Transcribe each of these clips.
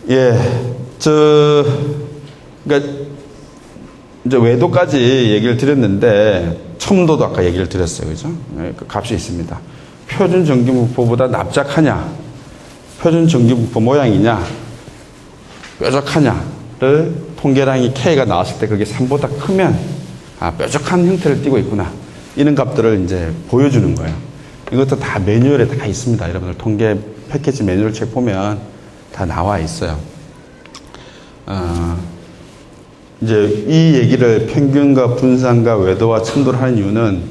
예, 그러니까 이제 외도까지 얘기를 드렸는데 첨도도 아까 얘기를 드렸어요, 그죠? 예, 그 값이 있습니다. 표준 정규분포보다 납작하냐, 표준 정규분포 모양이냐, 뾰족하냐를 통계량이 K가 나왔을 때 그게 3보다 크면 뾰족한 형태를 띠고 있구나. 이런 값들을 이제 보여주는 거예요. 이것도 다 매뉴얼에 다 있습니다. 여러분들 통계 패키지 매뉴얼 책 보면 다 나와 있어요. 이제 이 얘기를 평균과 분산과 외도와 첨도를 하는 이유는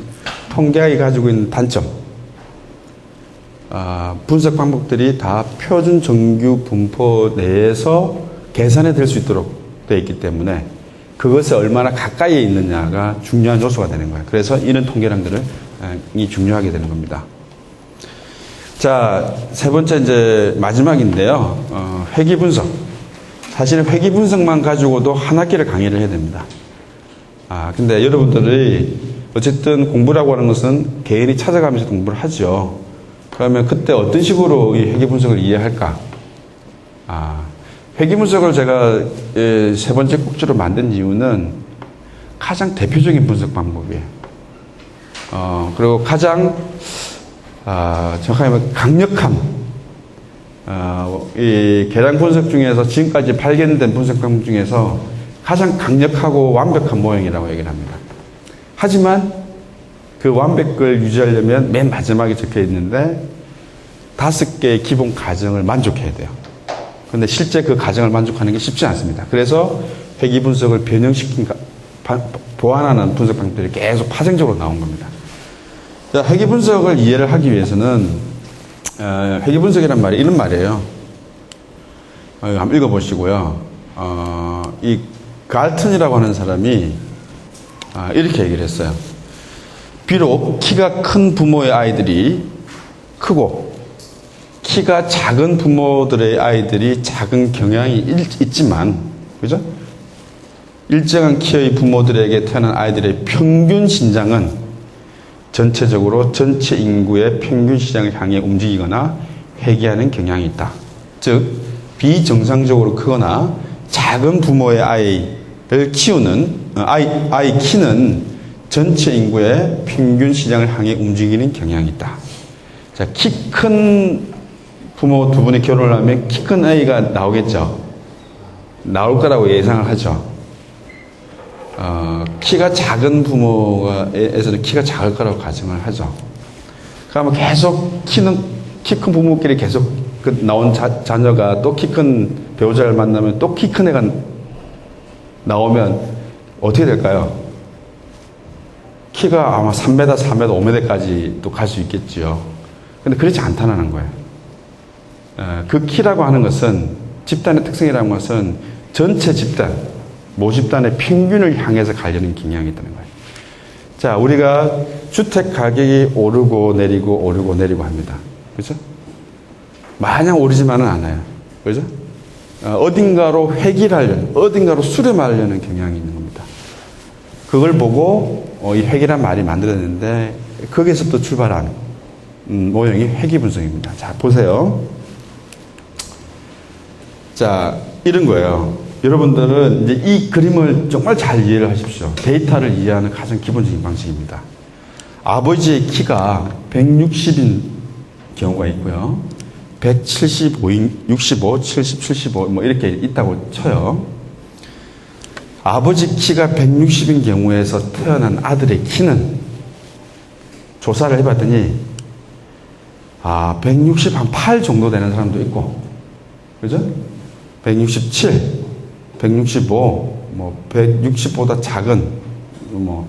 통계학이 가지고 있는 단점, 분석 방법들이 다 표준 정규 분포 내에서 계산이 될 수 있도록 되어 있기 때문에 그것에 얼마나 가까이에 있느냐가 중요한 요소가 되는 거예요. 그래서 이런 통계량들이 중요하게 되는 겁니다. 자, 세 번째 이제 마지막인데요. 회귀 분석. 사실은 회귀 분석만 가지고도 한 학기를 강의를 해야 됩니다. 근데 여러분들이 어쨌든 공부라고 하는 것은 개인이 찾아가면서 공부를 하죠. 그러면 그때 어떤 식으로 이 회귀 분석을 이해할까? 회귀 분석을 제가 세 번째 꼭지로 만든 이유는 가장 대표적인 분석 방법이에요. 그리고 가장 정확하게 말하면 강력한 이 계량 분석 중에서 지금까지 발견된 분석 방법 중에서 가장 강력하고 완벽한 모형이라고 얘기를 합니다. 하지만 그 완벽을 유지하려면 맨 마지막에 적혀 있는데 5개의 기본 가정을 만족해야 돼요. 그런데 실제 그 가정을 만족하는 게 쉽지 않습니다. 그래서 회귀 분석을 변형시킨, 보완하는 분석 방법들이 계속 파생적으로 나온 겁니다. 자, 회귀 분석을 이해를 하기 위해서는 회귀 분석이란 말이 이런 말이에요. 한번 읽어보시고요. 이 갈튼이라고 하는 사람이 이렇게 얘기를 했어요. 비록 키가 큰 부모의 아이들이 크고 키가 작은 부모들의 아이들이 작은 경향이 있지만, 그죠? 일정한 키의 부모들에게 태어난 아이들의 평균 신장은 전체적으로 전체 인구의 평균 신장을 향해 움직이거나 회귀하는 경향이 있다. 즉, 비정상적으로 크거나 작은 부모의 아이를 키우는, 아이 키는 전체 인구의 평균 신장을 향해 움직이는 경향이 있다. 자, 키 큰 부모 두 분이 결혼을 하면 키 큰 아이가 나오겠죠. 나올 거라고 예상을 하죠. 키가 작은 부모에서는 키가 작을 거라고 가정을 하죠. 그러면 계속 키 큰 부모끼리 계속 나온 자녀가 또 키 큰 배우자를 만나면 또 키 큰 애가 나오면 어떻게 될까요? 키가 아마 3m, 4m, 5m까지 또 갈 수 있겠지요. 근데 그렇지 않다는 거예요. 그 키라고 하는 것은, 집단의 특성이라는 것은 전체 집단, 모집단의 평균을 향해서 가려는 경향이 있다는 거예요. 자, 우리가 주택 가격이 오르고 내리고 오르고 내리고 합니다. 그죠? 마냥 오르지만은 않아요. 그죠? 어딘가로 회귀를 하려는, 어딘가로 수렴하려는 경향이 있는 겁니다. 그걸 보고 이 회귀란 말이 만들어졌는데 거기서부터 출발한 모형이 회귀 분석입니다. 자, 보세요. 자, 이런 거예요. 여러분들은 이제 이 그림을 정말 잘 이해를 하십시오. 데이터를 이해하는 가장 기본적인 방식입니다. 아버지의 키가 160인 경우가 있고요. 175, 65, 70, 75 뭐 이렇게 있다고 쳐요. 아버지 키가 160인 경우에서 태어난 아들의 키는 조사를 해봤더니 160 한 8 정도 되는 사람도 있고, 그죠? 167, 165, 뭐 160보다 작은 뭐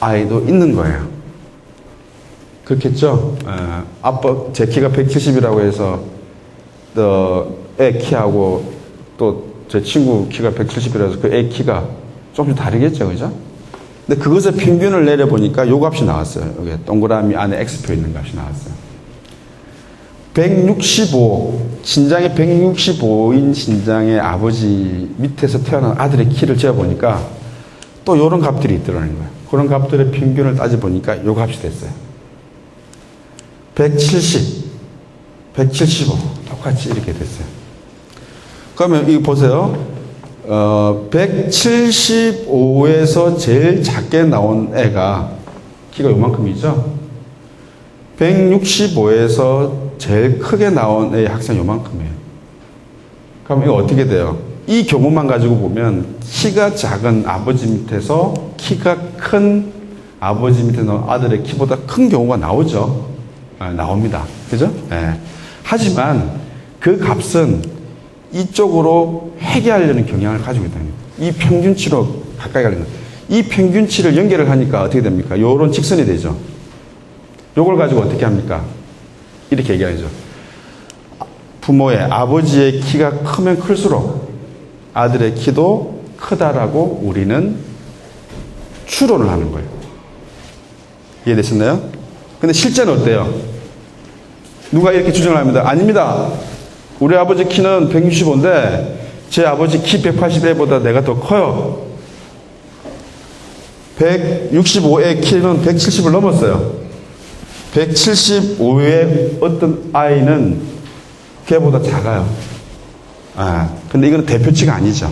아이도 있는 거예요. 그렇겠죠? 아빠 제 키가 170이라고 해서 애 키하고 또 제 친구 키가 170이라서 그 애 키가 조금씩 다르겠죠, 그죠? 근데 그것의 평균을 내려보니까 요 값이 나왔어요. 여기 동그라미 안에 X표 있는 값이 나왔어요. 165, 신장이 165인 신장의 아버지 밑에서 태어난 아들의 키를 재어보니까 또 요런 값들이 있더라는 거예요. 그런 값들의 평균을 따져보니까 요 값이 됐어요. 170, 175 똑같이 이렇게 됐어요. 그러면 이거 보세요. 175에서 제일 작게 나온 애가 키가 요만큼이죠. 165에서 제일 크게 나온 애의 학생 요만큼이에요. 그럼 이거 어떻게 돼요? 이 경우만 가지고 보면 키가 작은 아버지 밑에서 키가 큰 아버지 밑에 나온 아들의 키보다 큰 경우가 나오죠. 나옵니다. 그죠? 네. 하지만 그 값은 이쪽으로 회귀하려는 경향을 가지고 있다는 거예요. 이 평균치로 가까이 가려는 거예요. 이 평균치를 연결을 하니까 어떻게 됩니까? 요런 직선이 되죠. 요걸 가지고 어떻게 합니까? 이렇게 얘기하죠. 부모의 아버지의 키가 크면 클수록 아들의 키도 크다라고 우리는 추론을 하는 거예요. 이해되셨나요? 근데 실제는 어때요? 누가 이렇게 주장을 합니다. 아닙니다. 우리 아버지 키는 165인데 제 아버지 키 181보다 내가 더 커요. 165의 키는 170을 넘었어요. 175의 어떤 아이는 걔보다 작아요. 근데 이건 대표치가 아니죠.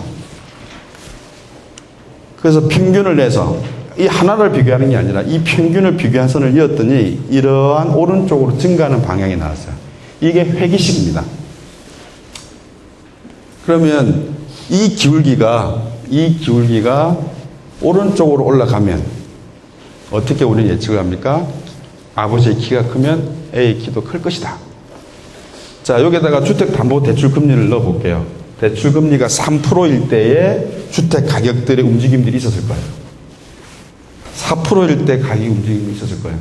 그래서 평균을 내서 이 하나를 비교하는 게 아니라 이 평균을 비교한 선을 이었더니 이러한 오른쪽으로 증가하는 방향이 나왔어요. 이게 회귀식입니다. 그러면 이 기울기가 오른쪽으로 올라가면 어떻게 우리는 예측을 합니까? 아버지의 키가 크면 A의 키도 클 것이다. 자, 여기다가 주택담보대출금리를 넣어볼게요. 대출금리가 3%일 때에 주택 가격들의 움직임들이 있었을 거예요. 4%일 때 가격 움직임이 있었을 거예요.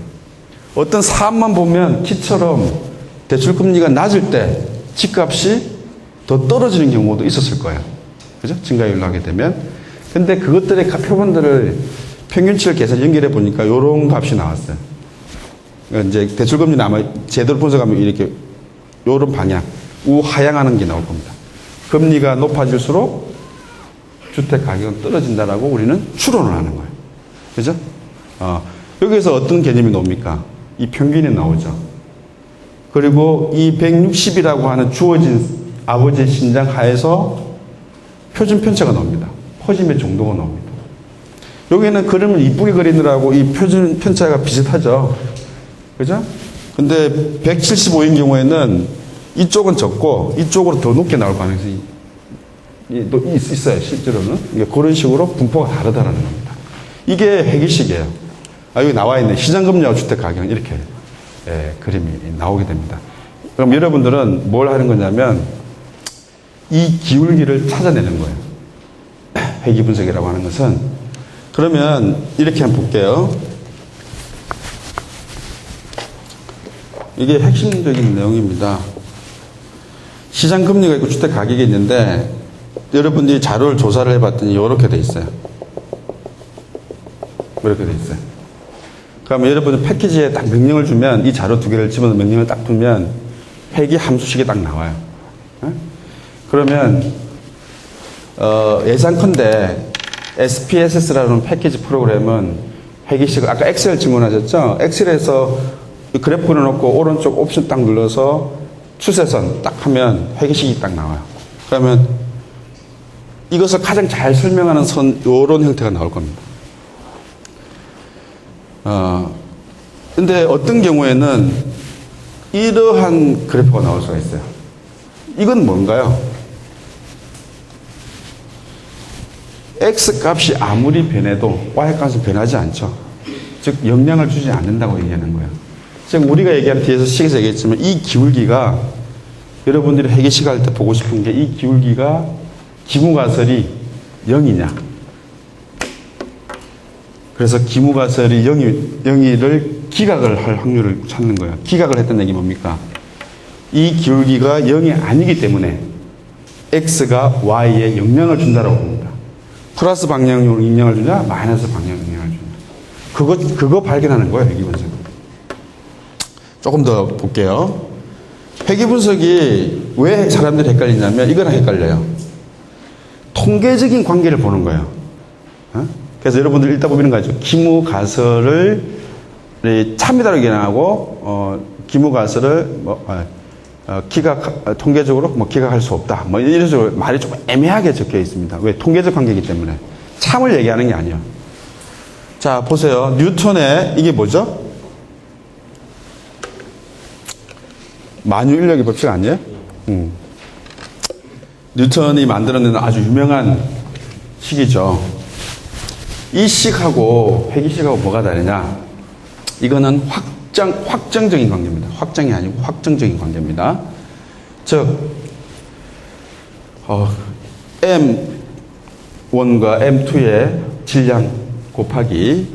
어떤 사업만 보면 키처럼 대출금리가 낮을 때 집값이 더 떨어지는 경우도 있었을 거예요. 그죠? 증가율로 하게 되면. 근데 그것들의 표본들을 평균치를 계산 연결해 보니까 요런 값이 나왔어요. 그러니까 이제 대출금리는 아마 제대로 분석하면 이렇게 요런 방향, 우하향하는 게 나올 겁니다. 금리가 높아질수록 주택 가격은 떨어진다라고 우리는 추론을 하는 거예요. 그죠? 여기서 어떤 개념이 나옵니까? 이 평균이 나오죠. 그리고 이 160이라고 하는 주어진 아버지의 신장 하에서 표준 편차가 나옵니다. 퍼짐의 정도가 나옵니다. 여기는 그림을 이쁘게 그리느라고 이 표준 편차가 비슷하죠. 그죠? 근데 175인 경우에는 이쪽은 적고 이쪽으로 더 높게 나올 가능성이 있어요. 실제로는. 그런 식으로 분포가 다르다는 겁니다. 이게 회귀식이에요. 여기 나와 있네. 시장금리와 주택가격 이렇게 그림이 나오게 됩니다. 그럼 여러분들은 뭘 하는 거냐면 이 기울기를 찾아내는 거예요. 회귀 분석이라고 하는 것은. 그러면 이렇게 한번 볼게요. 이게 핵심적인 내용입니다. 시장금리가 있고 주택가격이 있는데 여러분들이 자료를 조사를 해봤더니 이렇게 돼 있어요. 이렇게 돼 있어요. 그러면 여러분들 패키지에 딱 명령을 주면 이 자료 두 개를 집어넣어 명령을 딱 두면 회귀 함수식이 딱 나와요. 그러면 예상컨대 SPSS라는 패키지 프로그램은 회귀식을 아까 엑셀 질문하셨죠? 엑셀에서 그래프 그려놓고 오른쪽 옵션 딱 눌러서 추세선 딱 하면 회귀식이 딱 나와요. 그러면 이것을 가장 잘 설명하는 선 이런 형태가 나올 겁니다. 근데 어떤 경우에는 이러한 그래프가 나올 수가 있어요. 이건 뭔가요? X 값이 아무리 변해도 Y 값은 변하지 않죠. 즉 영향을 주지 않는다고 얘기하는 거예요. 즉 우리가 얘기하는 뒤에서 식에서 얘기했지만 이 기울기가 여러분들이 회귀식 할 때 보고 싶은 게 이 기울기가 기무가설이 0이냐. 그래서 기무가설이 0을 기각을 할 확률을 찾는 거예요. 기각을 했다는 얘기 뭡니까? 이 기울기가 0이 아니기 때문에 X가 Y에 영향을 준다라고 봅니다. 플러스 방향으로 영향을 주냐, 마이너스 방향으로 영향을 주냐. 그거 발견하는 거예요, 회귀 분석. 조금 더 볼게요. 회귀 분석이 왜 사람들이 헷갈리냐면 이거랑 헷갈려요. 통계적인 관계를 보는 거예요. 그래서 여러분들 읽다 보면 이런 거죠. 기무가설을 참이다라고 얘기하고 기무가설을 통계적으로 뭐 기각할 수 없다. 뭐 이런 식으로 말이 좀 애매하게 적혀 있습니다. 왜? 통계적 관계이기 때문에. 참을 얘기하는 게 아니에요. 자, 보세요. 뉴턴의 이게 뭐죠? 만유인력의 법칙 아니에요? 뉴턴이 만들어낸 아주 유명한 식이죠. 이 식하고 회기식하고 뭐가 다르냐? 이거는 확정적인 관계입니다. 확정이 아니고 확정적인 관계입니다. 즉, M1과 M2의 질량 곱하기를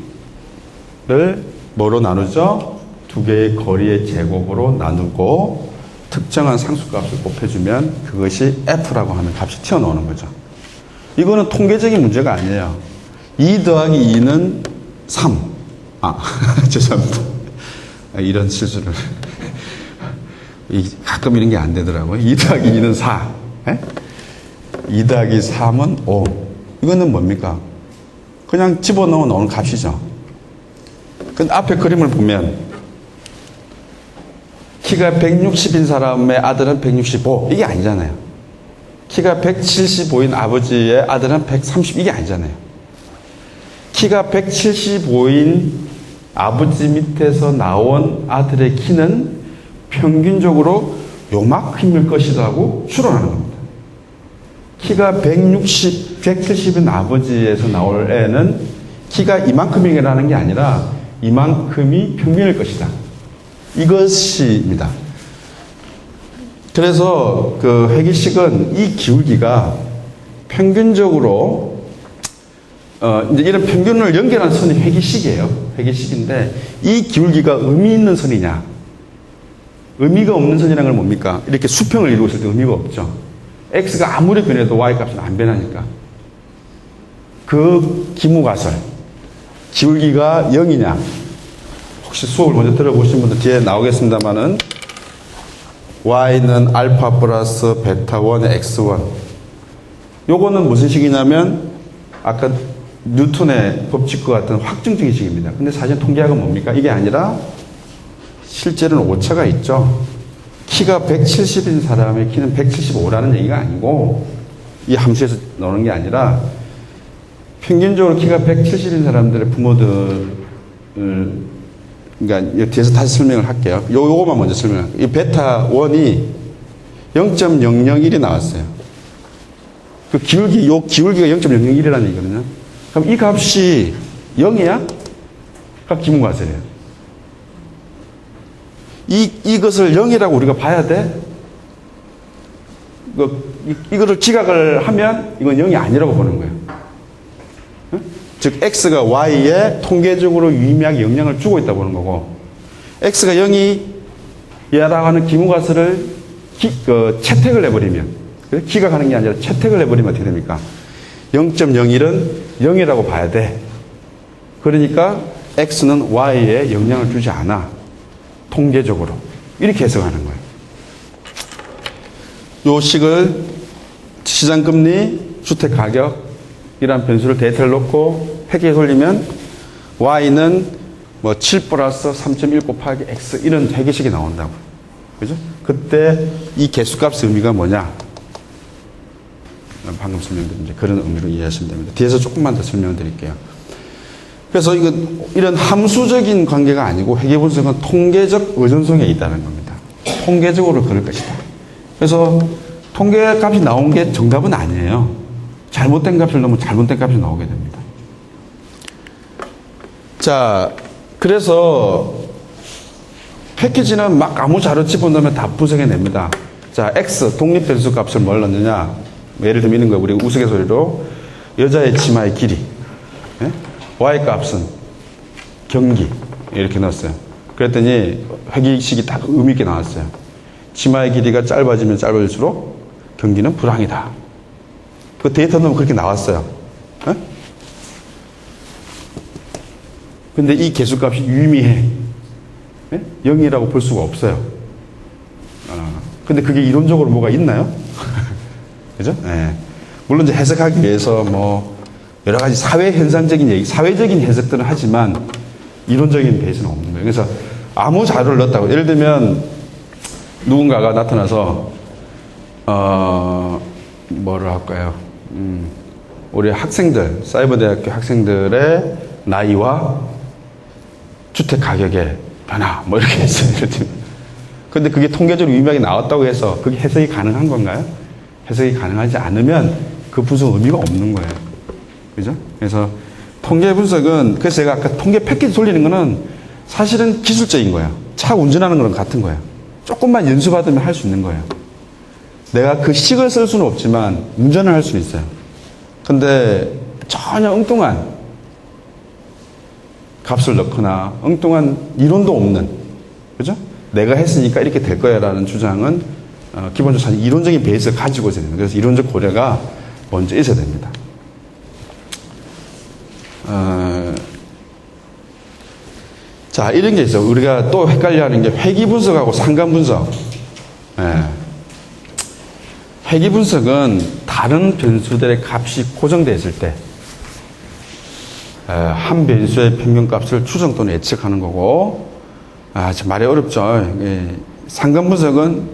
뭐로 나누죠? 두 개의 거리의 제곱으로 나누고 특정한 상수값을 곱해주면 그것이 F라고 하는 값이 튀어나오는 거죠. 이거는 통계적인 문제가 아니에요. 2 더하기 2는 3. 죄송합니다. 이런 실수를. 가끔 이런 게 안 되더라고요. 2 더하기 2는 4. 2 더하기 3은 5. 이거는 뭡니까? 그냥 집어넣어 놓은 값이죠. 근데 앞에 그림을 보면 키가 160인 사람의 아들은 165. 이게 아니잖아요. 키가 175인 아버지의 아들은 130. 이게 아니잖아요. 키가 175인 아버지 밑에서 나온 아들의 키는 평균적으로 요만큼일 것이라고 추론하는 겁니다. 키가 170인 아버지에서 나올 애는 키가 이만큼이라는 게 아니라 이만큼이 평균일 것이다. 이것입니다. 그래서 그 회기식은 이 기울기가 평균적으로 이제 이런 평균을 연결한 선이 회기식이에요. 회기식인데 이 기울기가 의미 있는 선이냐? 의미가 없는 선이라는 건 뭡니까? 이렇게 수평을 이루고 있을 때 의미가 없죠. x가 아무리 변해도 y 값은 안 변하니까. 그 기무가설 기울기가 0이냐? 혹시 수업을 먼저 들어보신 분들 뒤에 나오겠습니다만은 y는 알파 플러스 베타 1의 x1. 요거는 무슨 식이냐면 아까 뉴턴의 법칙과 같은 확정적인 식입니다. 근데 사실 통계학은 뭡니까? 이게 아니라 실제로는 오차가 있죠. 키가 170인 사람의 키는 175라는 얘기가 아니고 이 함수에서 나오는 게 아니라 평균적으로 키가 170인 사람들의 부모들을 그러니까 뒤에서 다시 설명을 할게요. 요거만 먼저 설명할게요. 이 베타 1이 0.001이 나왔어요. 그 기울기가 0.001이라는 얘기거든요. 그럼 이 값이 0이야? 그럼 기문과설이에요. 이것을 0이라고 우리가 봐야 돼? 이거를 지각을 하면 이건 0이 아니라고 보는 거예요. 즉 x가 y에 통계적으로 유의미하게 영향을 주고 있다고 보는 거고 x가 0이라고 하는 기문과설을 채택을 해버리면 기각하는 게 아니라 채택을 해버리면 어떻게 됩니까? 0.01은 0이라고 봐야 돼. 그러니까 x는 y에 영향을 주지 않아. 통계적으로. 이렇게 해석하는 거예요. 요 식을 시장금리, 주택가격이란 변수를 데이터를 놓고 회계에 돌리면 y는 뭐 7 플러스 3.1 곱하기 x 이런 회계식이 나온다고. 그죠? 그때 이 개수값의 의미가 뭐냐? 방금 설명드린 이제 그런 의미로 이해하시면 됩니다. 뒤에서 조금만 더 설명을 드릴게요. 그래서 이런 함수적인 관계가 아니고 회계분석은 통계적 의존성에 있다는 겁니다. 통계적으로 그럴 것이다. 그래서 통계값이 나온 게 정답은 아니에요. 잘못된 값을 넣으면 잘못된 값이 나오게 됩니다. 자, 그래서 패키지는 막 아무 자료 집어넣으면 다 분석해냅니다. 자, x 독립변수 값을 뭘 넣느냐? 예를 들면 이런 거예요. 우리 우스갯소리로 여자의 치마의 길이, 네? y 값은 경기 이렇게 넣었어요. 그랬더니 회계식이 딱 의미 있게 나왔어요. 치마의 길이가 짧아지면 짧아질수록 경기는 불황이다. 그 데이터 넣으면 그렇게 나왔어요. 네? 근데 이 개수값이 유의미해. 네? 0이라고 볼 수가 없어요. 근데 그게 이론적으로 뭐가 있나요? 그죠? 네. 물론 이제 해석하기 위해서 뭐 여러 가지 사회 현상적인 얘기, 사회적인 해석들은 하지만 이론적인 베이스는 없는 거예요. 그래서 아무 자료를 넣었다고. 예를 들면 누군가가 나타나서 뭐를 할까요? 우리 학생들, 사이버대학교 학생들의 나이와 주택 가격의 변화, 뭐 이렇게 했어요. 근데 그게 통계적으로 유명하게 나왔다고 해서 그게 해석이 가능한 건가요? 해석이 가능하지 않으면 그 분석은 의미가 없는 거예요. 그죠? 그래서 통계 분석은, 그래서 제가 아까 통계 패키지 돌리는 거는 사실은 기술적인 거예요. 차 운전하는 거랑 같은 거예요. 조금만 연수받으면 할 수 있는 거예요. 내가 그 식을 쓸 수는 없지만 운전을 할 수는 있어요. 근데 전혀 엉뚱한 값을 넣거나 엉뚱한 이론도 없는, 그죠? 내가 했으니까 이렇게 될 거야 라는 주장은 기본적으로 이론적인 베이스를 가지고 있어야 됩니다. 그래서 이론적 고려가 먼저 있어야 됩니다. 자, 이런 게 있어요. 우리가 또 헷갈려 하는 게 회귀 분석하고 상관 분석. 회귀 분석은 다른 변수들의 값이 고정되어 있을 때 한 변수의 평균값을 추정 또는 예측하는 거고, 참 말이 어렵죠. 상관 분석은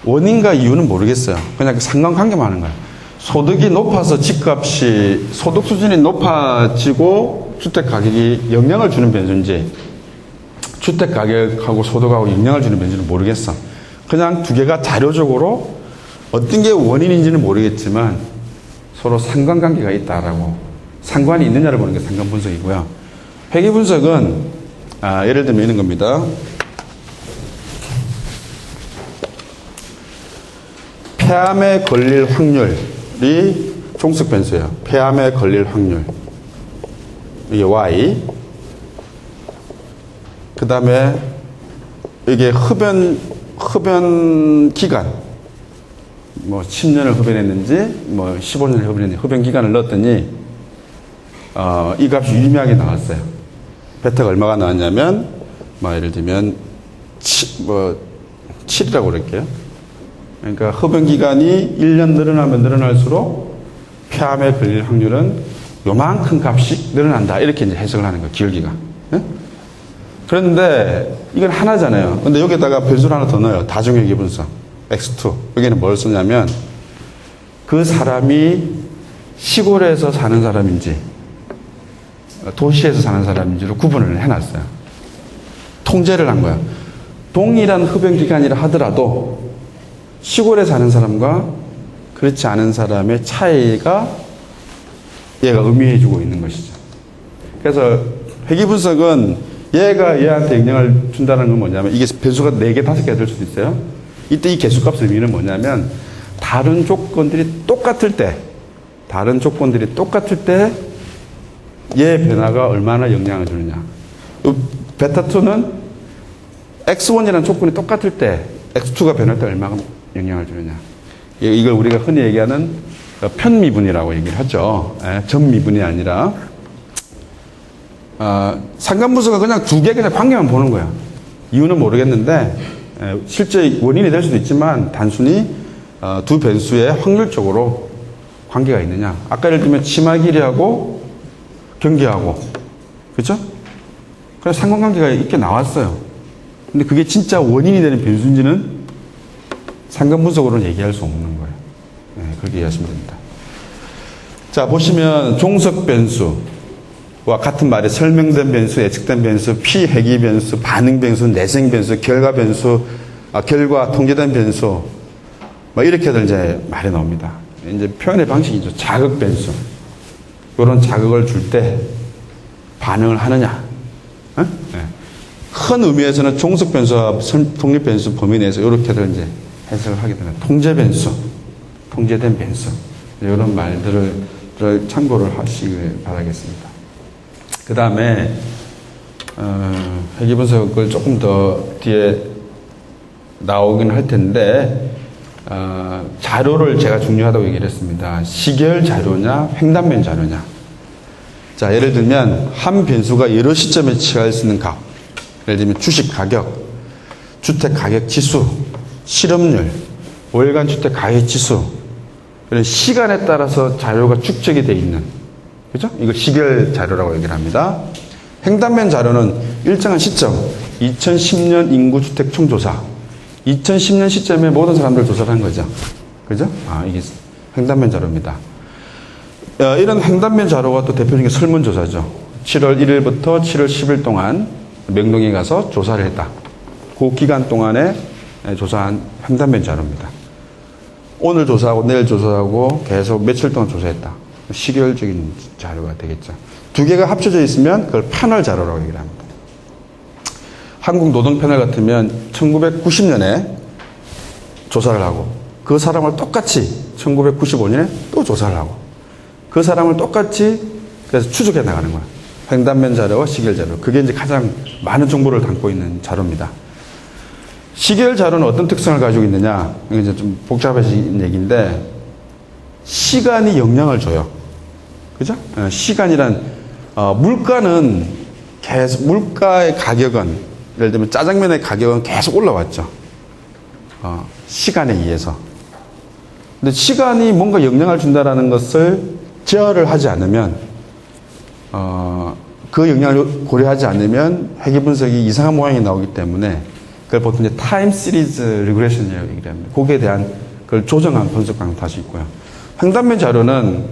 원인과 이유는 모르겠어요. 그냥 그 상관관계만 하는 거예요. 소득이 높아서 집값이, 소득 수준이 높아지고 주택 가격이 영향을 주는 변수인지, 주택 가격하고 소득하고 영향을 주는 변수는 모르겠어. 그냥 두 개가 자료적으로 어떤 게 원인인지는 모르겠지만 서로 상관관계가 있다라고, 상관이 있느냐를 보는 게 상관 분석이고요. 회귀 분석은 예를 들면 이런 겁니다. 폐암에 걸릴 확률이 종속 변수예요. 폐암에 걸릴 확률. 이게 Y. 그 다음에 이게 흡연 기간. 뭐 10년을 흡연했는지, 뭐 15년을 흡연했는지, 흡연 기간을 넣었더니, 이 값이 유의미하게 나왔어요. 베타가 얼마가 나왔냐면, 뭐 예를 들면, 7이라고 그럴게요. 그러니까 흡연 기간이 1년 늘어나면 늘어날수록 폐암에 걸릴 확률은 요만큼 값씩 늘어난다. 이렇게 이제 해석을 하는 거예요. 기울기가. 네? 그런데 이건 하나잖아요. 근데 여기다가 변수를 하나 더 넣어요. 다중회귀 분석. X2. 여기는 뭘 쓰냐면 그 사람이 시골에서 사는 사람인지 도시에서 사는 사람인지로 구분을 해놨어요. 통제를 한 거예요. 동일한 흡연 기간이라 하더라도 시골에 사는 사람과 그렇지 않은 사람의 차이가 얘가 의미해주고 있는 것이죠. 그래서 회귀 분석은 얘가 얘한테 영향을 준다는 건 뭐냐면, 이게 변수가 4개, 5개가 될 수도 있어요. 이때 이 개수값의 의미는 뭐냐면, 다른 조건들이 똑같을 때 얘 변화가 얼마나 영향을 주느냐. 베타2는 X1이라는 조건이 똑같을 때 X2가 변할 때 얼마나 영향을 주느냐. 이걸 우리가 흔히 얘기하는 편미분이라고 얘기를 하죠. 전미분이 아니라. 상관분석은 그냥 두 개 그냥 관계만 보는 거야. 이유는 모르겠는데, 실제 원인이 될 수도 있지만, 단순히 두 변수의 확률적으로 관계가 있느냐. 아까 예를 들면 치마 길이하고 경계하고, 그렇죠? 그래서 상관관계가 있게 나왔어요. 근데 그게 진짜 원인이 되는 변수인지는 상관분석으로는 얘기할 수 없는 거예요. 그렇게 이해하시면 됩니다. 자, 보시면 종속 변수와 같은 말이 설명된 변수, 예측된 변수, 피회귀 변수, 반응 변수, 내생 변수, 결과 변수, 결과 통제된 변수, 뭐 이렇게들 이제 말이 나옵니다. 이제 표현의 방식이죠. 자극 변수. 이런 자극을 줄 때 반응을 하느냐. 큰 의미에서는 종속 변수와 독립 변수 범위 내에서 이렇게들 이제 해석을 하게 되는 통제 변수, 통제된 변수, 이런 말들을 참고를 하시길 바라겠습니다. 그 다음에 회귀 분석을 조금 더 뒤에 나오긴 할 텐데, 자료를 제가 중요하다고 얘기를 했습니다. 시계열 자료냐, 횡단면 자료냐. 자, 예를 들면 한 변수가 여러 시점에 취할 수 있는 값, 예를 들면 주식 가격, 주택 가격 지수, 실업률, 월간 주택 가격 지수, 이런 시간에 따라서 자료가 축적이 되어 있는, 그죠? 이걸 시계열 자료라고 얘기를 합니다. 횡단면 자료는 일정한 시점, 2010년 인구 주택 총조사, 2010년 시점에 모든 사람들 조사를 한 거죠. 그죠? 이게 횡단면 자료입니다. 이런 횡단면 자료가 또 대표적인 게 설문조사죠. 7월 1일부터 7월 10일 동안 명동에 가서 조사를 했다. 그 기간 동안에 조사한 횡단면 자료입니다. 오늘 조사하고 내일 조사하고 계속 며칠 동안 조사했다. 시계열적인 자료가 되겠죠. 두 개가 합쳐져 있으면 그걸 패널 자료라고 얘기를 합니다. 한국 노동 패널 같으면 1990년에 조사를 하고 그 사람을 똑같이 1995년에 또 조사를 하고 그 사람을 똑같이 그래서 추적해 나가는 거야. 횡단면 자료와 시계열 자료. 그게 이제 가장 많은 정보를 담고 있는 자료입니다. 시계열 자료는 어떤 특성을 가지고 있느냐? 이게 이제 좀 복잡해진 얘기인데, 시간이 영향을 줘요. 그죠? 시간이란, 물가는 계속, 물가의 가격은, 예를 들면 짜장면의 가격은 계속 올라왔죠. 시간에 의해서. 근데 시간이 뭔가 영향을 준다라는 것을 제어를 하지 않으면, 그 영향을 고려하지 않으면 회계분석이 이상한 모양이 나오기 때문에 그걸 보통 이제 타임 시리즈 리그레션이라고 얘기를 합니다. 거기에 대한 그걸 조정한 분석 방법도 할 수 있고요. 횡단면 자료는,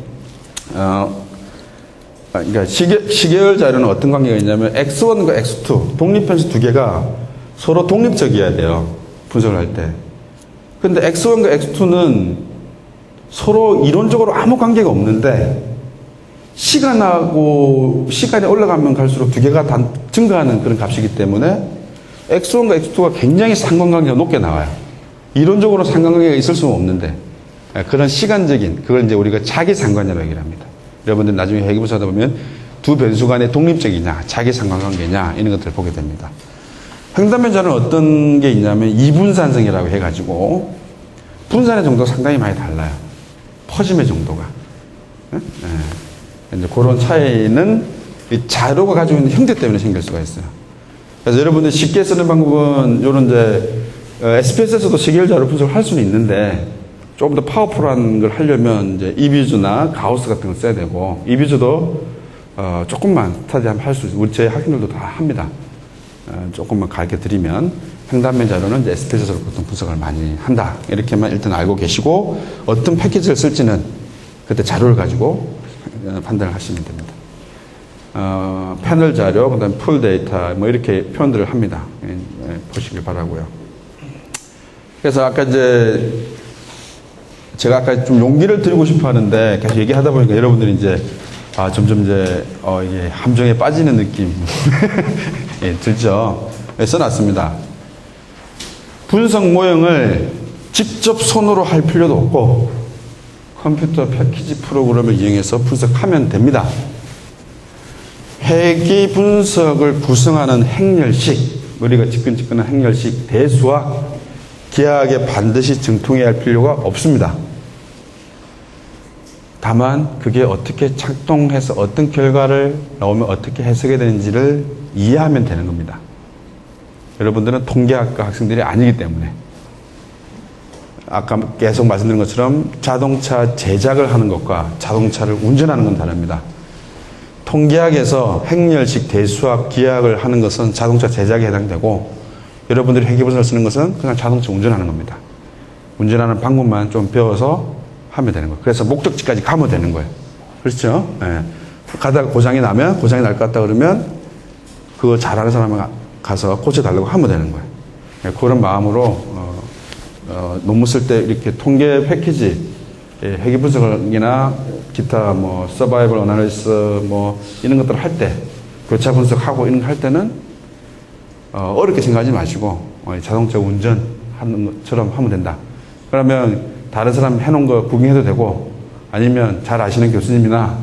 그러니까 시계열 자료는 어떤 관계가 있냐면 X1과 X2, 독립변수 두 개가 서로 독립적이어야 돼요. 분석을 할 때. 근데 X1과 X2는 서로 이론적으로 아무 관계가 없는데 시간이 올라가면 갈수록 두 개가 증가하는 그런 값이기 때문에 X1과 X2가 굉장히 상관관계가 높게 나와요. 이론적으로 상관관계가 있을 수는 없는데 그런 시간적인 그걸 이제 우리가 차기 상관이라고 얘기를 합니다. 여러분들 나중에 회계분석 하다 보면 두 변수 간의 독립적이냐 차기 상관관계냐 이런 것들을 보게 됩니다. 횡단면 자료는 어떤 게 있냐면 이분산성이라고 해가지고 분산의 정도가 상당히 많이 달라요. 퍼짐의 정도가. 이제 그런 차이는 이 자료가 가지고 있는 형태 때문에 생길 수가 있어요. 그래서 여러분들 쉽게 쓰는 방법은 이런 이제 SPSS도 시계열 자료 분석을 할 수는 있는데 조금 더 파워풀한 걸 하려면 이제 이비주나 가우스 같은 걸 써야 되고 이비주도 조금만 스타디하면 할 수 있어요. 우리 제 학생들도 다 합니다. 조금만 가르쳐 드리면 횡단면 자료는 이제 SPSS로 보통 분석을 많이 한다. 이렇게만 일단 알고 계시고 어떤 패키지를 쓸지는 그때 자료를 가지고 판단을 하시면 됩니다. 패널 자료, 그 다음에 풀 데이터, 뭐 이렇게 표현들을 합니다. 보시길 바라고요. 그래서 아까 이제, 제가 아까 좀 용기를 드리고 싶어 하는데, 계속 얘기하다 보니까 여러분들이 이제, 점점 이제, 이게 함정에 빠지는 느낌. 예, 들죠? 네, 써놨습니다. 분석 모형을 직접 손으로 할 필요도 없고, 컴퓨터 패키지 프로그램을 이용해서 분석하면 됩니다. 회계 분석을 구성하는 행렬식, 우리가 지끈지끈한 행렬식 대수학, 기하학에 반드시 정통해야 할 필요가 없습니다. 다만 그게 어떻게 작동해서 어떤 결과를 나오면 어떻게 해석이 되는지를 이해하면 되는 겁니다. 여러분들은 통계학과 학생들이 아니기 때문에 아까 계속 말씀드린 것처럼 자동차 제작을 하는 것과 자동차를 운전하는 건 다릅니다. 통계학에서 행렬식, 대수학, 기하학을 하는 것은 자동차 제작에 해당되고 여러분들이 회계분석을 쓰는 것은 그냥 자동차 운전하는 겁니다. 운전하는 방법만 좀 배워서 하면 되는 거예요. 그래서 목적지까지 가면 되는 거예요. 그렇죠? 예. 가다가 고장이 나면 고장이 날 것 같다 그러면 그거 잘하는 사람이 가서 고쳐달라고 하면 되는 거예요. 예. 그런 마음으로 논문 쓸 때 이렇게 통계 패키지, 회계 분석이나 기타 뭐 서바이벌 어나리시스 뭐 이런 것들 할 때 교차 분석하고 이런 거 할 때는 어렵게 생각하지 마시고 자동차 운전하는 것처럼 하면 된다. 그러면 다른 사람 해놓은 거 구경해도 되고 아니면 잘 아시는 교수님이나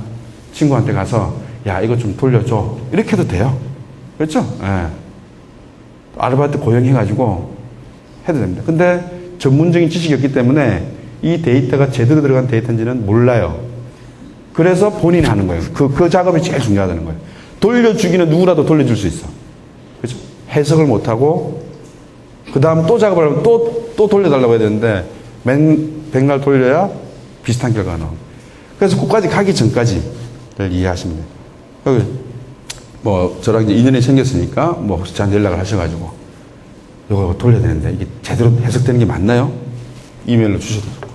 친구한테 가서 야 이거 좀 돌려줘 이렇게 해도 돼요. 그렇죠? 예. 아르바이트 고용해가지고 해도 됩니다. 근데 전문적인 지식이 없기 때문에 이 데이터가 제대로 들어간 데이터인지는 몰라요. 그래서 본인이 하는 거예요. 그 작업이 제일 중요하다는 거예요. 돌려주기는 누구라도 돌려줄 수 있어. 그렇죠? 해석을 못하고 그 다음 또 작업을 하면 또 돌려달라고 해야 되는데 백날 돌려야 비슷한 결과가 나옵니다. 그래서 그까지 가기 전까지를 이해하시면 돼요. 뭐 저랑 이제 인연이 생겼으니까 뭐 혹시 저한테 연락을 하셔가지고 이거 돌려야 되는데 이게 제대로 해석되는 게 맞나요? 이메일로 주셔도 좋고.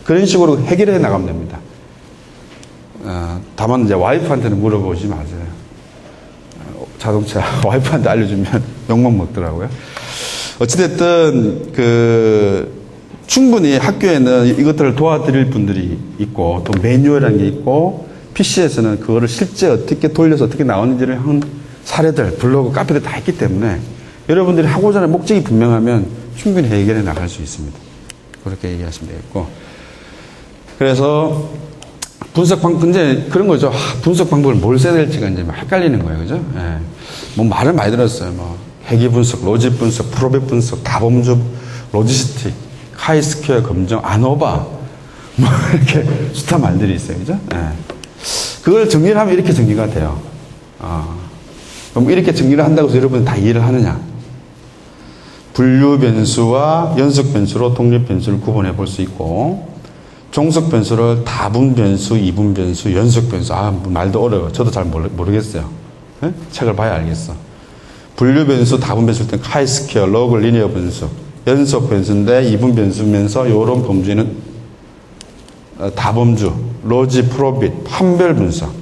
그런 식으로 해결해 나가면 됩니다. 다만 이제 와이프한테는 물어보지 마세요. 자동차 와이프한테 알려주면 욕만 먹더라고요. 어찌됐든 충분히 학교에는 이것들을 도와드릴 분들이 있고 또 매뉴얼이라는 게 있고 PC에서는 그거를 실제 어떻게 돌려서 어떻게 나오는지를 한 사례들, 블로그, 카페들 다 있기 때문에 여러분들이 하고자 하는 목적이 분명하면 충분히 해결해 나갈 수 있습니다. 그렇게 얘기하시면 되겠고. 그래서 분석 방법, 이제 그런 거죠. 분석 방법을 뭘 써야 될지가 이제 막 헷갈리는 거예요. 그죠? 예. 뭐 말을 많이 들었어요. 뭐 회귀 분석, 로직 분석, 프로벳 분석, 다범주, 로지스틱, 카이스퀘어 검정, 아노바, 뭐 이렇게 숱한 말들이 있어요. 그죠? 예. 그걸 정리를 하면 이렇게 정리가 돼요. 그럼 이렇게 정리를 한다고 해서 여러분이 다 이해를 하느냐? 분류 변수와 연속 변수로 독립 변수를 구분해 볼 수 있고, 종속 변수를 다분 변수, 이분 변수, 연속 변수. 말도 어려워요. 저도 잘 모르겠어요. 네? 책을 봐야 알겠어. 분류 변수, 다분 변수일 땐 카이스퀘어, 로그, 리니어 변수. 연속 변수인데 이분 변수면서 이런 범주에는 다범주, 로지, 프로빗, 판별 분석.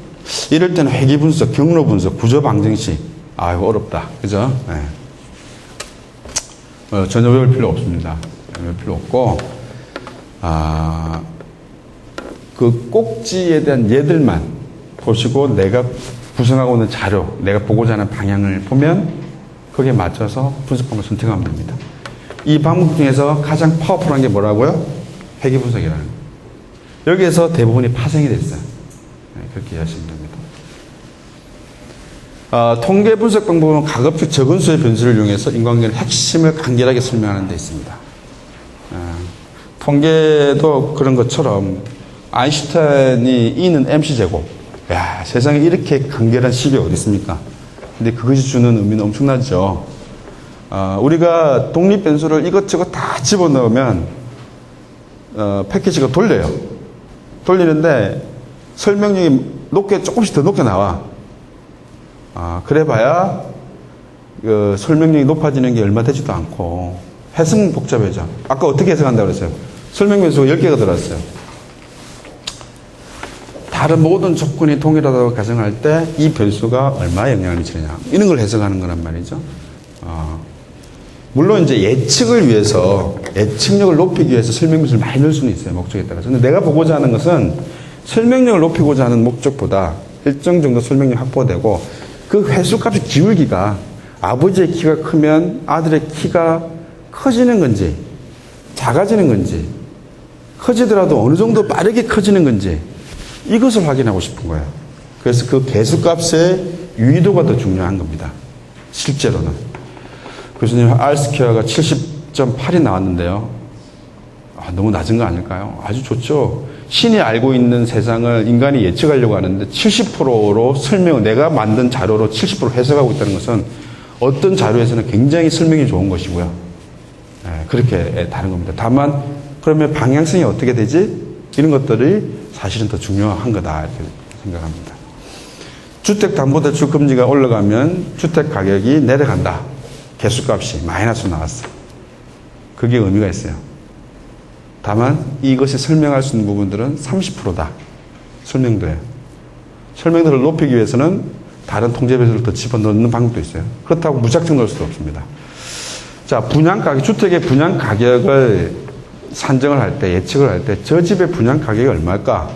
이럴 때는 회귀 분석, 경로 분석, 구조 방정식. 이거 어렵다. 그죠? 네. 전혀 외울 필요 없습니다. 외울 필요 없고, 그 꼭지에 대한 예들만 보시고 내가 구성하고 있는 자료, 내가 보고자 하는 방향을 보면 거기에 맞춰서 분석 방법을 선택하면 됩니다. 이 방법 중에서 가장 파워풀한 게 뭐라고요? 회귀 분석이라는 거예요. 여기에서 대부분이 파생이 됐어요. 네, 그렇게 이해하시면 됩니다. 통계 분석 방법은 가급적 적은 수의 변수를 이용해서 인과관계의 핵심을 간결하게 설명하는 데 있습니다. 통계도 그런 것처럼 아인슈타인이 E는 MC제곱. 야, 세상에 이렇게 간결한 식이 어디 있습니까? 근데 그것이 주는 의미는 엄청나죠. 우리가 독립 변수를 이것저것 다 집어넣으면 패키지가 돌려요. 돌리는데 설명력이 조금씩 더 높게 나와. 그래봐야 설명력이 높아지는 게 얼마 되지도 않고 해석은 복잡해져. 아까 어떻게 해석한다고 그랬어요? 설명 변수가 10개가 들어왔어요. 다른 모든 조건이 동일하다고 가정할 때 이 변수가 얼마에 영향을 미치느냐. 이런 걸 해석하는 거란 말이죠. 물론 이제 예측을 위해서, 예측력을 높이기 위해서 설명변수를 많이 넣을 수는 있어요. 목적에 따라서. 근데 내가 보고자 하는 것은 설명력을 높이고자 하는 목적보다 일정 정도 설명력이 확보되고 그 횟수값의 기울기가 아버지의 키가 크면 아들의 키가 커지는 건지 작아지는 건지 커지더라도 어느 정도 빠르게 커지는 건지 이것을 확인하고 싶은 거예요. 그래서 그 개수값의 유의도가 더 중요한 겁니다. 실제로는. 교수님, R스퀘어가 70.8이 나왔는데요. 너무 낮은 거 아닐까요? 아주 좋죠. 신이 알고 있는 세상을 인간이 예측하려고 하는데 70%로 내가 만든 자료로 70% 해석하고 있다는 것은 어떤 자료에서는 굉장히 설명이 좋은 것이고요. 그렇게 다른 겁니다. 다만, 그러면 방향성이 어떻게 되지? 이런 것들이 사실은 더 중요한 거다. 이렇게 생각합니다. 주택담보대출 금리가 올라가면 주택 가격이 내려간다. 개수값이 마이너스 나왔어. 그게 의미가 있어요. 다만 이것이 설명할 수 있는 부분들은 30%다. 설명도에. 설명도를 높이기 위해서는 다른 통제 변수를 더 집어넣는 방법도 있어요. 그렇다고 무작정 넣을 수도 없습니다. 자, 분양가격, 주택의 분양가격을 산정을 할 때, 예측을 할 때 저 집의 분양가격이 얼마일까?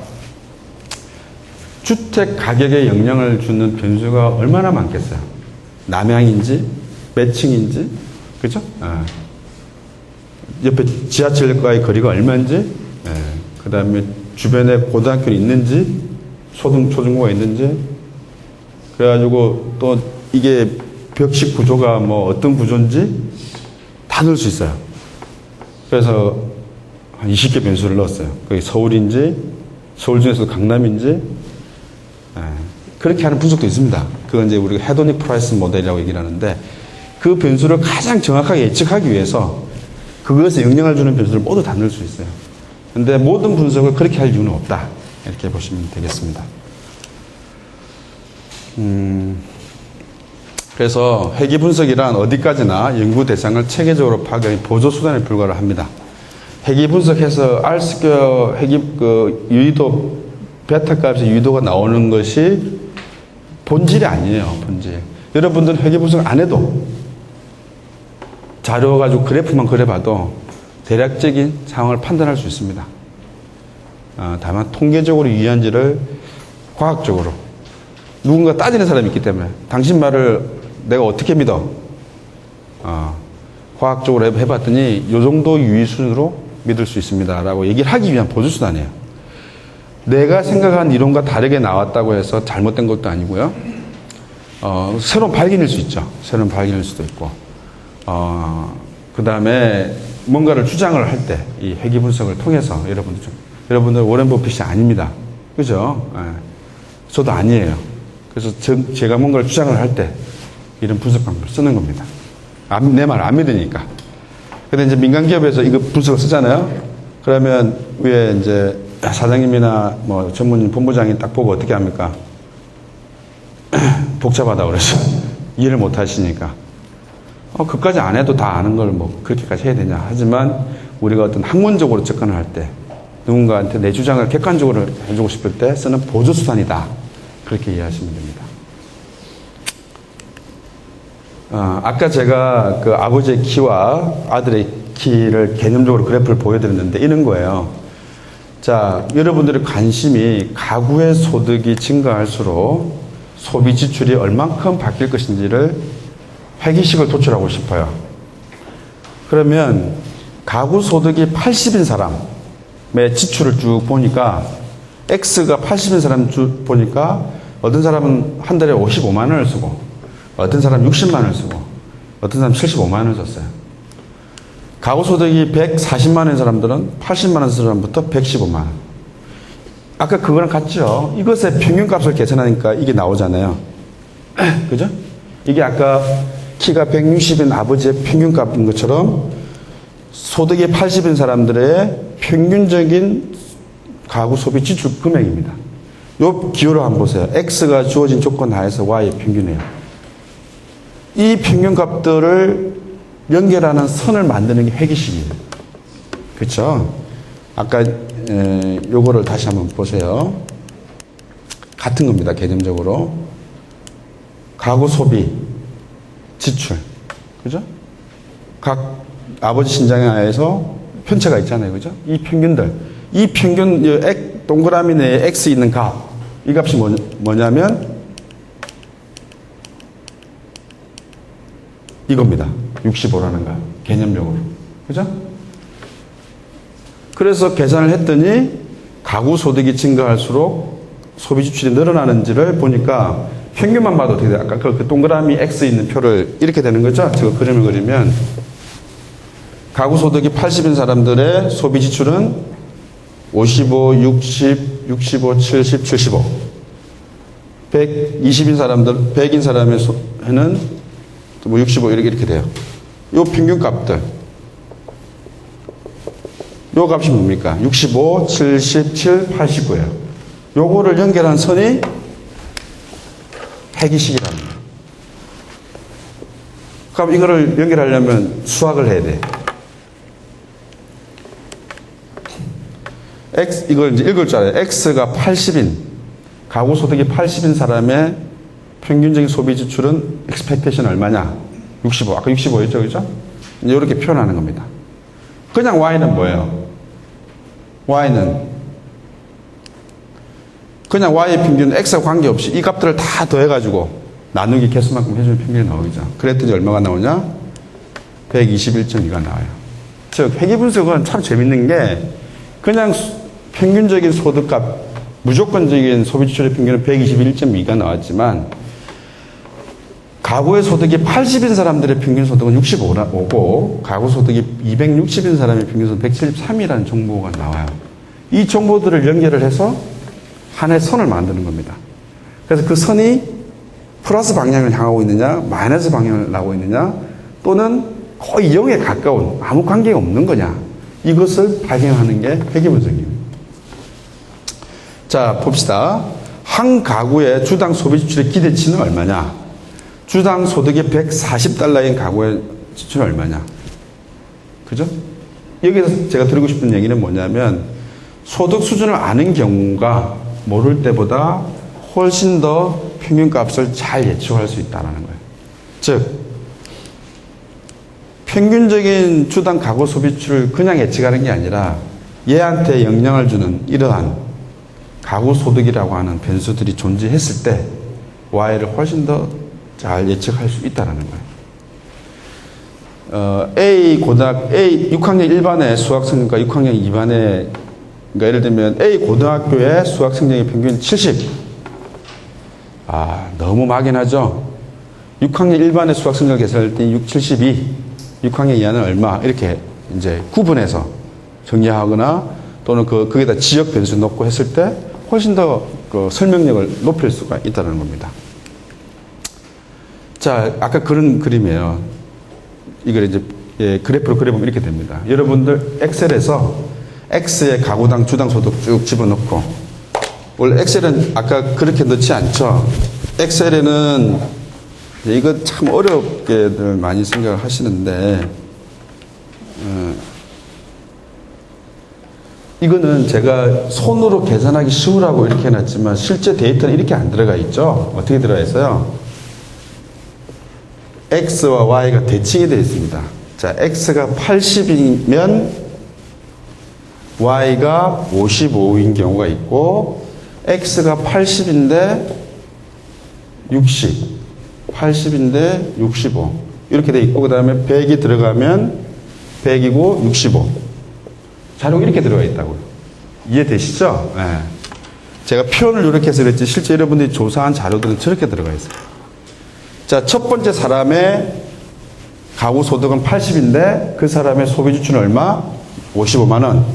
주택 가격에 영향을 주는 변수가 얼마나 많겠어요? 남향인지, 몇 층인지, 그죠? 옆에 지하철과의 거리가 얼마인지, 그 다음에 주변에 고등학교는 있는지, 초중고가 있는지, 그래가지고 또 이게 벽식 구조가 뭐 어떤 구조인지 다 넣을 수 있어요. 그래서 한 20개 변수를 넣었어요. 그게 서울인지, 서울 중에서도 강남인지, 그렇게 하는 분석도 있습니다. 그건 이제 우리가 헤도닉 프라이스 모델이라고 얘기를 하는데, 그 변수를 가장 정확하게 예측하기 위해서 그것에 영향을 주는 변수를 모두 다 넣을 수 있어요. 근데 모든 분석을 그렇게 할 이유는 없다. 이렇게 보시면 되겠습니다. 그래서 회계 분석이란 어디까지나 연구 대상을 체계적으로 파악하는 보조 수단에 불과를 합니다. 회계 분석해서 R스퀘어 회계 유의도 베타 값의 유의도가 나오는 것이 본질이 아니에요. 본질. 여러분들은 회계 분석 안 해도 자료 가지고 그래프만 그려봐도 대략적인 상황을 판단할 수 있습니다. 다만 통계적으로 유의한지를 과학적으로 누군가 따지는 사람이 있기 때문에 당신 말을 내가 어떻게 믿어? 과학적으로 해봤더니 이 정도 유의 수준으로 믿을 수 있습니다 라고 얘기를 하기 위한 보조수단이에요. 내가 생각한 이론과 다르게 나왔다고 해서 잘못된 것도 아니고요. 새로운 발견일 수 있죠. 새로운 발견일 수도 있고 그 다음에 뭔가를 주장을 할 때 이 회계 분석을 통해서 여러분들 워렌 버핏이 아닙니다. 그죠? 저도 아니에요. 그래서 제가 뭔가를 주장을 할 때 이런 분석 방법을 쓰는 겁니다. 내 말 안 믿으니까. 근데 이제 민간 기업에서 이거 분석을 쓰잖아요. 그러면 위에 이제 사장님이나 뭐 전문인 본부장이 딱 보고 어떻게 합니까? 복잡하다고 그래서 이해를 못 하시니까 그까지 안 해도 다 아는 걸 뭐 그렇게까지 해야 되냐. 하지만 우리가 어떤 학문적으로 접근을 할 때 누군가한테 내 주장을 객관적으로 해주고 싶을 때 쓰는 보조수단이다. 그렇게 이해하시면 됩니다. 아까 제가 그 아버지의 키와 아들의 키를 개념적으로 그래프를 보여드렸는데 이런 거예요. 자, 여러분들의 관심이 가구의 소득이 증가할수록 소비 지출이 얼만큼 바뀔 것인지를 회계식을 도출하고 싶어요. 그러면 가구 소득이 80인 사람의 지출을 쭉 보니까 X가 80인 사람 쭉 보니까 어떤 사람은 한 달에 55만 원을 쓰고 어떤 사람은 60만 원을 쓰고 어떤 사람은 75만 원을 썼어요. 가구 소득이 140만 원인 사람들은 80만 원 쓰는 사람부터 115만 원. 아까 그거랑 같죠? 이것의 평균값을 계산하니까 이게 나오잖아요. 그죠? 이게 아까 키가 160인 아버지의 평균값인 것처럼 소득이 80인 사람들의 평균적인 가구 소비 지출 금액입니다. 요 기호를 한번 보세요. X가 주어진 조건 하에서 Y의 평균이에요. 이 평균값들을 연결하는 선을 만드는 게 회계식이에요. 그렇죠? 아까 요거를 다시 한번 보세요. 같은 겁니다. 개념적으로. 가구 소비, 지출. 그죠? 각 아버지 신장에 하에서 편차가 있잖아요. 그죠? 이 평균들. 이 평균, 동그라미 내에 X 있는 값. 이 값이 뭐냐면 이겁니다. 65라는 거. 개념적으로. 그죠? 그래서 계산을 했더니 가구 소득이 증가할수록 소비 지출이 늘어나는지를 보니까 평균만 봐도 어떻게 돼요? 아까 그 동그라미 X 있는 표를 이렇게 되는 거죠? 제가 그림을 그리면 가구 소득이 80인 사람들의 소비 지출은 55, 60, 65, 70, 75. 120인 사람들, 100인 사람에는 뭐 65 이렇게 돼요. 요 평균 값들. 요 값이 뭡니까? 65, 77, 89예요. 요거를 연결한 선이 회계식이랍니다. 그럼 이거를 연결하려면 수학을 해야 돼. X, 이걸 이제 읽을 줄 알아요. X가 80인, 가구 소득이 80인 사람의 평균적인 소비 지출은 expectation 얼마냐? 65. 아까 65였죠, 그죠? 이렇게 표현하는 겁니다. 그냥 Y는 뭐예요? Y는 그냥 Y의 평균은 X와 관계없이 이 값들을 다 더해가지고 나누기 개수만큼 해주면 평균이 나오죠. 그랬더니 얼마가 나오냐? 121.2가 나와요. 즉, 회계 분석은 참 재밌는 게 그냥 평균적인 소득값, 무조건적인 소비 지출의 평균은 121.2가 나왔지만 가구의 소득이 80인 사람들의 평균 소득은 65고 가구 소득이 260인 사람의 평균 소득 173이라는 정보가 나와요. 이 정보들을 연결을 해서 하나의 선을 만드는 겁니다. 그래서 그 선이 플러스 방향을 향하고 있느냐 마이너스 방향을 나오고 있느냐 또는 거의 0에 가까운 아무 관계가 없는 거냐 이것을 발견하는 게 회계 분석입니다. 자 봅시다. 한 가구의 주당 소비 지출의 기대치는 얼마냐. 주당 소득이 $140인 가구의 지출은 얼마냐? 그죠? 여기서 제가 드리고 싶은 얘기는 뭐냐면 소득 수준을 아는 경우가 모를 때보다 훨씬 더 평균값을 잘 예측할 수 있다는 거예요. 즉 평균적인 주당 가구 소비출을 그냥 예측하는 게 아니라 얘한테 영향을 주는 이러한 가구 소득이라고 하는 변수들이 존재했을 때 Y를 훨씬 더 잘 예측할 수 있다는 거예요. A 6학년 1반의 수학 성적과 6학년 2반의 그러니까 예를 들면 A 고등학교의 수학 성적의 평균 70. 너무 막연하죠. 6학년 1반의 수학 성적을 계산할 때 72, 6학년 2반은 얼마 이렇게 이제 구분해서 정리하거나 또는 거기다 지역 변수 넣고 했을 때 훨씬 더 그 설명력을 높일 수가 있다는 겁니다. 자, 아까 그런 그림이에요. 이걸 이제 그래프로 그려보면 이렇게 됩니다. 여러분들 엑셀에서 X의 가구당 주당 소득 쭉 집어넣고 원래 엑셀은 아까 그렇게 넣지 않죠. 엑셀에는 이거 참 어렵게들 많이 생각을 하시는데 이거는 제가 손으로 계산하기 쉬우라고 이렇게 해놨지만 실제 데이터는 이렇게 안 들어가 있죠. 어떻게 들어가 있어요? X와 Y가 대칭이 되어 있습니다. 자, X가 80이면 Y가 55인 경우가 있고 X가 80인데 60, 80인데 65 이렇게 돼 있고 그 다음에 100이 들어가면 100이고 65 자료가 이렇게 들어가 있다고요. 이해되시죠? 네. 제가 표현을 이렇게 해서 그랬지 실제 여러분들이 조사한 자료들은 저렇게 들어가 있어요. 자, 첫 번째 사람의 가구 소득은 80인데 그 사람의 소비 지출은 얼마? 55만 원.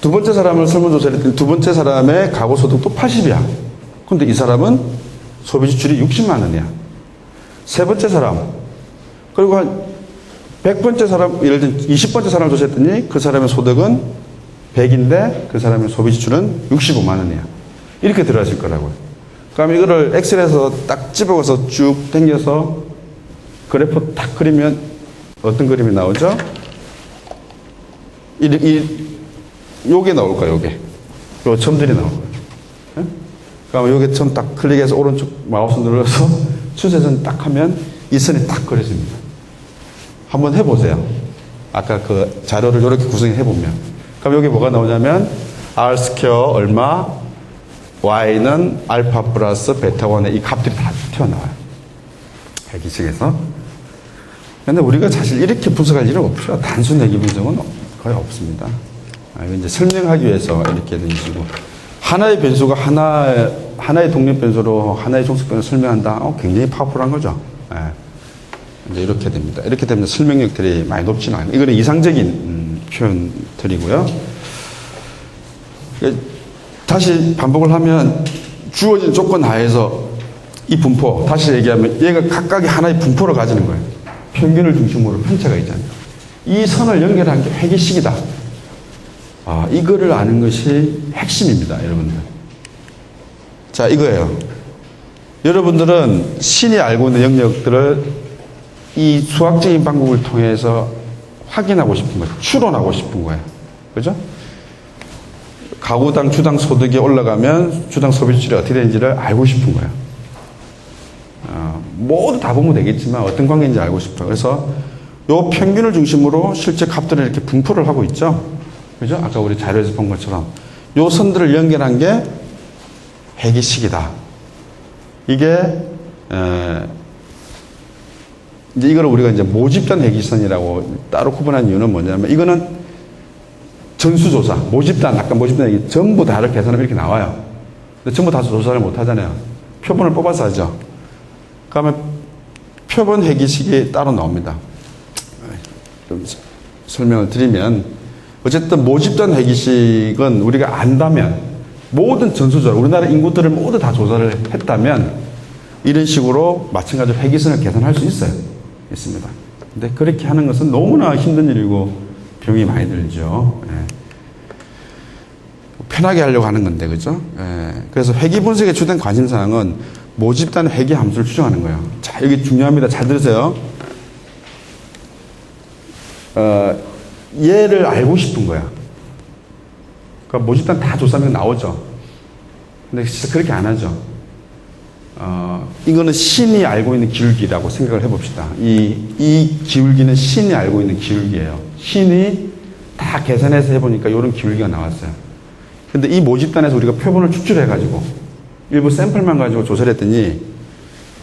두 번째 사람을 설문조사를 했더니 두 번째 사람의 가구 소득도 80이야. 근데 이 사람은 소비 지출이 60만 원이야. 세 번째 사람. 그리고 한 100번째 사람, 예를 들면 20번째 사람을 조사했더니 그 사람의 소득은 100인데 그 사람의 소비 지출은 65만 원이야. 이렇게 들어가실 거라고요. 그럼 이거를 엑셀에서 딱 집어서 쭉 당겨서 그래프 딱 그리면 어떤 그림이 나오죠? 요게 나올 거예요, 요게. 요 점들이 나올 거예요. 네? 그럼 요게 점 딱 클릭해서 오른쪽 마우스 눌러서 추세선 딱 하면 이 선이 딱 그려집니다. 한번 해보세요. 아까 그 자료를 이렇게 구성해보면. 그럼 여기 뭐가 나오냐면 R 스퀘어 얼마, Y는 알파 플러스 베타 1의 이 값들이 다 튀어나와요. 회기식에서. 근데 우리가 사실 이렇게 분석할 일은 없죠. 단순 회기 분석은 거의 없습니다. 이거 이제 설명하기 위해서 이렇게 된 식으로. 하나의 변수가 하나의 독립 변수로 하나의 종속 변수를 설명한다. 굉장히 파워풀한 거죠. 네. 이제 이렇게 됩니다. 이렇게 되면 설명력들이 많이 높지는 않아요. 이거는 이상적인 표현들이고요. 다시 반복을 하면 주어진 조건 하에서 이 분포, 다시 얘기하면 얘가 각각의 하나의 분포를 가지는 거예요. 평균을 중심으로 편차가 있잖아요. 이 선을 연결한 게 회기식이다. 이거를 아는 것이 핵심입니다, 여러분들. 자, 이거예요. 여러분들은 신이 알고 있는 영역들을 이 수학적인 방법을 통해서 확인하고 싶은 거예요. 추론하고 싶은 거예요. 그죠? 가구당 주당 소득이 올라가면 주당 소비 지출이 어떻게 되는지를 알고 싶은 거예요. 모두 다 보면 되겠지만 어떤 관계인지 알고 싶어요. 그래서 요 평균을 중심으로 실제 값들을 이렇게 분포를 하고 있죠. 그죠? 아까 우리 자료에서 본 것처럼 요 선들을 연결한 게 회기식이다. 이게 이제 이걸 우리가 이제 모집단 회기선이라고 따로 구분한 이유는 뭐냐면 이거는 전수조사, 모집단, 아까 모집단 얘기 전부 다를 계산하면 이렇게 나와요. 근데 전부 다 조사를 못 하잖아요. 표본을 뽑아서 하죠. 그러면 표본 회기식이 따로 나옵니다. 좀 설명을 드리면 어쨌든 모집단 회기식은 우리가 안다면 모든 전수조사, 우리나라 인구들을 모두 다 조사를 했다면 이런 식으로 마찬가지로 회기선을 계산할 수 있습니다. 근데 그렇게 하는 것은 너무나 힘든 일이고 비용이 많이 들죠. 편하게 하려고 하는 건데, 그죠? 그래서 회기 분석의 주된 관심사항은 모집단 회귀 함수를 추정하는 거예요. 자, 여기 중요합니다. 잘 들으세요. 얘를 알고 싶은 거야. 그러니까 모집단 다 조사하면 나오죠. 근데 진짜 그렇게 안 하죠. 이거는 신이 알고 있는 기울기라고 생각을 해봅시다. 이 기울기는 신이 알고 있는 기울기예요. 신이 다 계산해서 해보니까 이런 기울기가 나왔어요. 근데 이 모집단에서 우리가 표본을 추출해가지고 일부 샘플만 가지고 조사를 했더니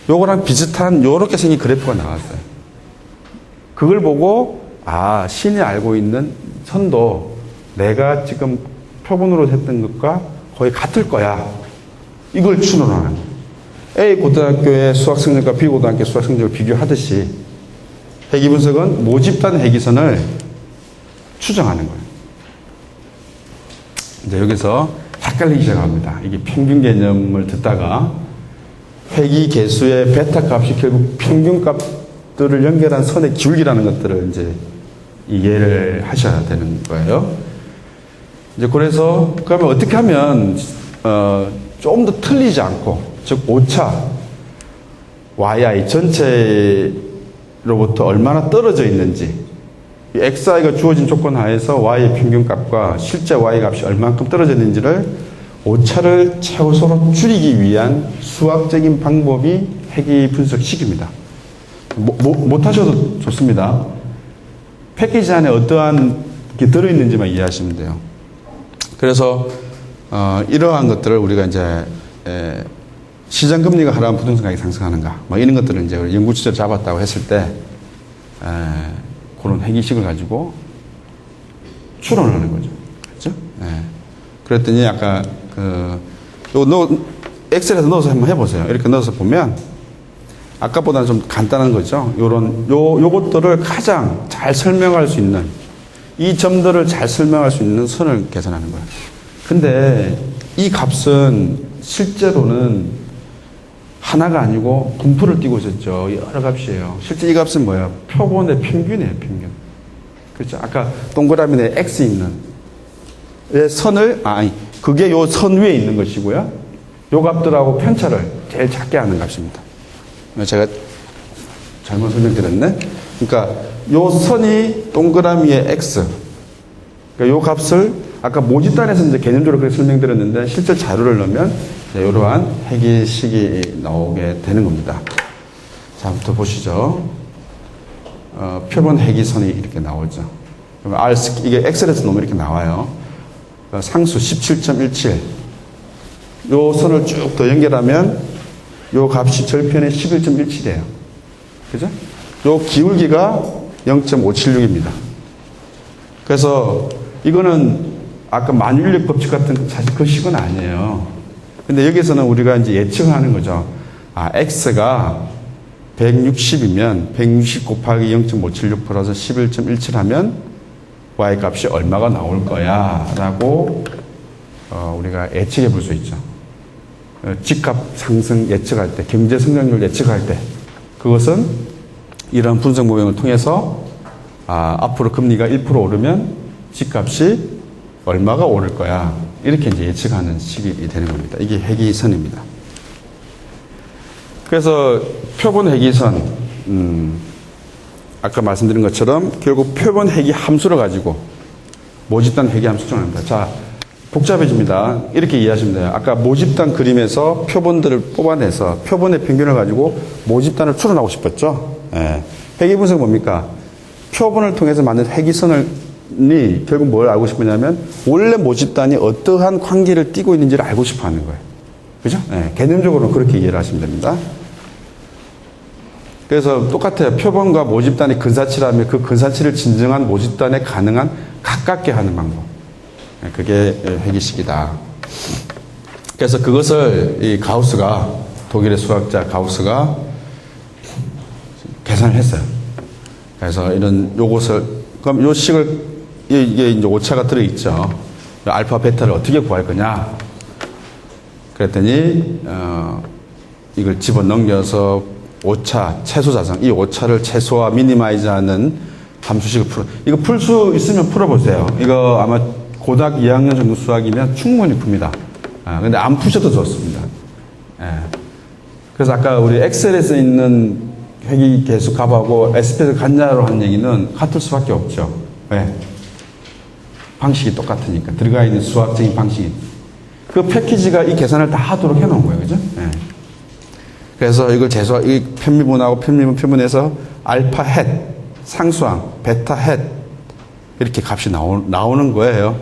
요거랑 비슷한 요렇게 생긴 그래프가 나왔어요. 그걸 보고 신이 알고 있는 선도 내가 지금 표본으로 했던 것과 거의 같을 거야. 이걸 추론하는 거예요. A 고등학교의 수학 성적과 B 고등학교 수학 성적을 비교하듯이 회귀 분석은 모집단 회귀선을 추정하는 거예요. 이제 여기서 헷갈리기 시작합니다. 이게 평균 개념을 듣다가 회귀 개수의 베타 값이 결국 평균 값들을 연결한 선의 기울기라는 것들을 이제 이해를 하셔야 되는 거예요. 이제 그래서 그러면 어떻게 하면 좀 더 틀리지 않고, 즉 오차 yi 전체로부터 얼마나 떨어져 있는지, 이 xi가 주어진 조건 하에서 y의 평균값과 실제 y 값이 얼만큼 떨어져 있는지를 오차를 최소로 줄이기 위한 수학적인 방법이 회귀 분석식입니다. 못하셔도 좋습니다. 패키지 안에 어떠한 게 들어있는지만 이해하시면 돼요. 그래서 이러한 것들을 우리가 이제 시장금리가 하락하면 부동산 가격이 상승하는가 뭐 이런 것들을 이제 연구 주제를 잡았다고 했을 때 그런 회귀식을 가지고 추론을 하는 거죠. 그렇죠? 그랬더니 아까 엑셀에서 넣어서 한번 해보세요. 이렇게 넣어서 보면 아까보다는 좀 간단한 거죠. 요것들을 가장 잘 설명할 수 있는, 이 점들을 잘 설명할 수 있는 선을 계산하는 거예요. 근데 이 값은 실제로는 하나가 아니고 분포를 띄고 있었죠. 여러 값이에요. 실제 이 값은 뭐예요? 표본의 평균이에요, 평균. 그렇죠. 아까 동그라미 내 X 있는 선을, 그게 요 선 위에 있는 것이고요. 요 값들하고 편차를 제일 작게 하는 값입니다. 제가 잘못 설명드렸네. 그러니까 요 선이 동그라미의 X. 그러니까 요 값을 아까 모집단에서 이제 개념적으로 그렇게 설명드렸는데 실제 자료를 넣으면 이러한 회귀식이 나오게 되는 겁니다. 자, 한번 더 보시죠. 표본 회귀선이 이렇게 나오죠. 그러면 이게 엑셀에서 넣으면 이렇게 나와요. 상수 17.17. 요 선을 쭉 더 연결하면 요 값이 절편의 11.17이에요. 그죠? 요 기울기가 0.576입니다. 그래서 이거는 아까 만율력 법칙 같은 사실 그 식은 아니에요. 근데 여기서는 우리가 이제 예측을 하는 거죠. x가 160이면 160 곱하기 0.576 플러스 11.17 하면 y 값이 얼마가 나올 거야 라고 우리가 예측해 볼 수 있죠. 집값 상승 예측할 때, 경제 성장률 예측할 때, 그것은 이런 분석 모형을 통해서 앞으로 금리가 1% 오르면 집값이 얼마가 오를 거야, 이렇게 이제 예측하는 식이 되는 겁니다. 이게 회귀선입니다. 그래서 표본 회귀선, 아까 말씀드린 것처럼 결국 표본 회귀 함수를 가지고 모집단 회귀 함수 정합니다. 자, 복잡해집니다. 이렇게 이해하시면 돼요. 아까 모집단 그림에서 표본들을 뽑아내서 표본의 평균을 가지고 모집단을 추론하고 싶었죠. 회귀 분석은 뭡니까? 표본을 통해서 만든 회귀선이 결국 뭘 알고 싶으냐면 원래 모집단이 어떠한 관계를 띠고 있는지를 알고 싶어 하는 거예요. 그죠? 개념적으로 그렇게 이해를 하시면 됩니다. 그래서 똑같아요. 표본과 모집단이 근사치라면 그 근사치를 진정한 모집단에 가능한 가깝게 하는 방법. 그게 회귀식이다. 그래서 그것을 이 가우스가, 독일의 수학자 가우스가 계산을 했어요. 그래서 그럼 요 식을, 이게 이제 오차가 들어있죠. 알파, 베타를 어떻게 구할 거냐. 그랬더니, 이걸 집어 넘겨서 오차, 최소 자성, 이 오차를 최소화, 미니마이즈 하는 함수식을 이거 풀 수 있으면 풀어보세요. 이거 아마 고등학교 2학년 정도 수학이면 충분히 풉니다. 근데 안 푸셔도 좋습니다. 그래서 아까 우리 엑셀에서 있는 회귀 계수 값하고 SPSS 같냐로 한 얘기는 같을 수밖에 없죠. 왜? 방식이 똑같으니까. 들어가 있는 수학적인 방식이. 그 패키지가 이 계산을 다 하도록 해놓은 거예요. 그죠? 네. 그래서 이걸 이 편미분하고 편미분해서 알파 헷, 상수항, 베타 헷, 이렇게 값이 나오는 거예요.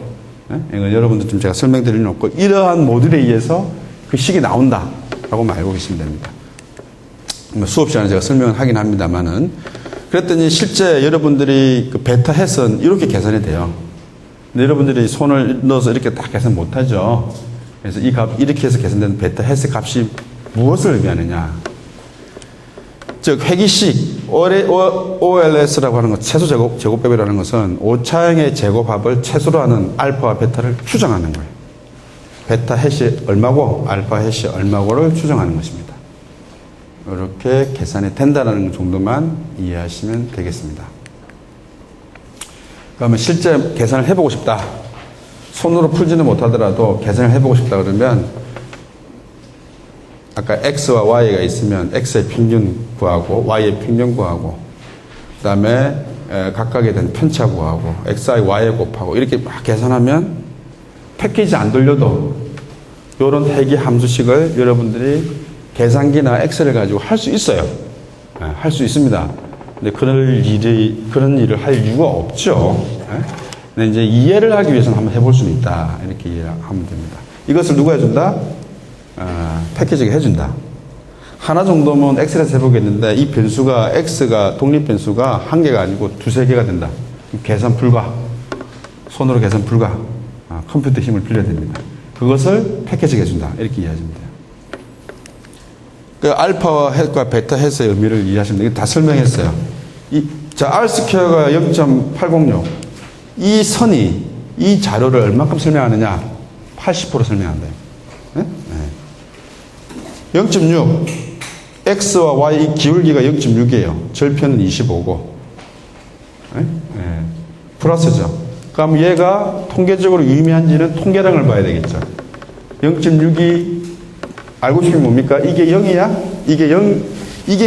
네? 이건 여러분들 좀 제가 설명드릴 일 없고, 이러한 모듈에 의해서 그 식이 나온다라고 알고 계시면 됩니다. 수업 시간에 제가 설명을 하긴 합니다만은, 그랬더니 실제 여러분들이 그 베타 헷은 이렇게 계산이 돼요. 근데 여러분들이 손을 넣어서 이렇게 다 계산 못 하죠. 그래서 이 값, 이렇게 해서 계산된 베타 헷의 값이 무엇을 의미하느냐. 즉, 회귀식, OLS라고 하는 것, 최소 제곱법이라는 것은 오차항의 제곱합을 최소로 하는 알파와 베타를 추정하는 거예요. 베타 헷이 얼마고, 알파 헷이 얼마고를 추정하는 것입니다. 이렇게 계산이 된다는 정도만 이해하시면 되겠습니다. 그러면 실제 계산을 해보고 싶다. 손으로 풀지는 못하더라도 계산을 해보고 싶다 그러면 아까 X와 Y가 있으면 X의 평균 구하고 Y의 평균 구하고 그 다음에 각각에 대한 편차 구하고 XI, Y에 곱하고 이렇게 막 계산하면 패키지 안 돌려도 이런 회귀 함수식을 여러분들이 계산기나 엑셀을 가지고 할 수 있어요. 할 수 있습니다. 근데 그런 일을 할 이유가 없죠. 근데 이제 이해를 하기 위해서는 한번 해볼 수는 있다. 이렇게 이해하면 됩니다. 이것을 누가 해준다? 패키지가 해준다. 하나 정도면 엑셀에서 해보겠는데 이 변수가 X가 독립 변수가 한 개가 아니고 두세 개가 된다. 계산 불가. 손으로 계산 불가. 컴퓨터 힘을 빌려야 됩니다. 그것을 패키지가 해준다. 이렇게 이해하시면 돼요. 그 알파와 헷과 베타 헷의 의미를 이해하시면 돼요. 다 설명했어요. R 스퀘어가 0.806. 이 선이 이 자료를 얼마큼 설명하느냐? 80% 설명한대요. 네? 네. 0.6. X와 Y 기울기가 0.6이에요. 절편은 25고. 네? 네. 플러스죠. 그럼 얘가 통계적으로 유의미한지는 통계량을 봐야 되겠죠. 0.6이 알고 싶은 게 뭡니까? 이게 0이야? 이게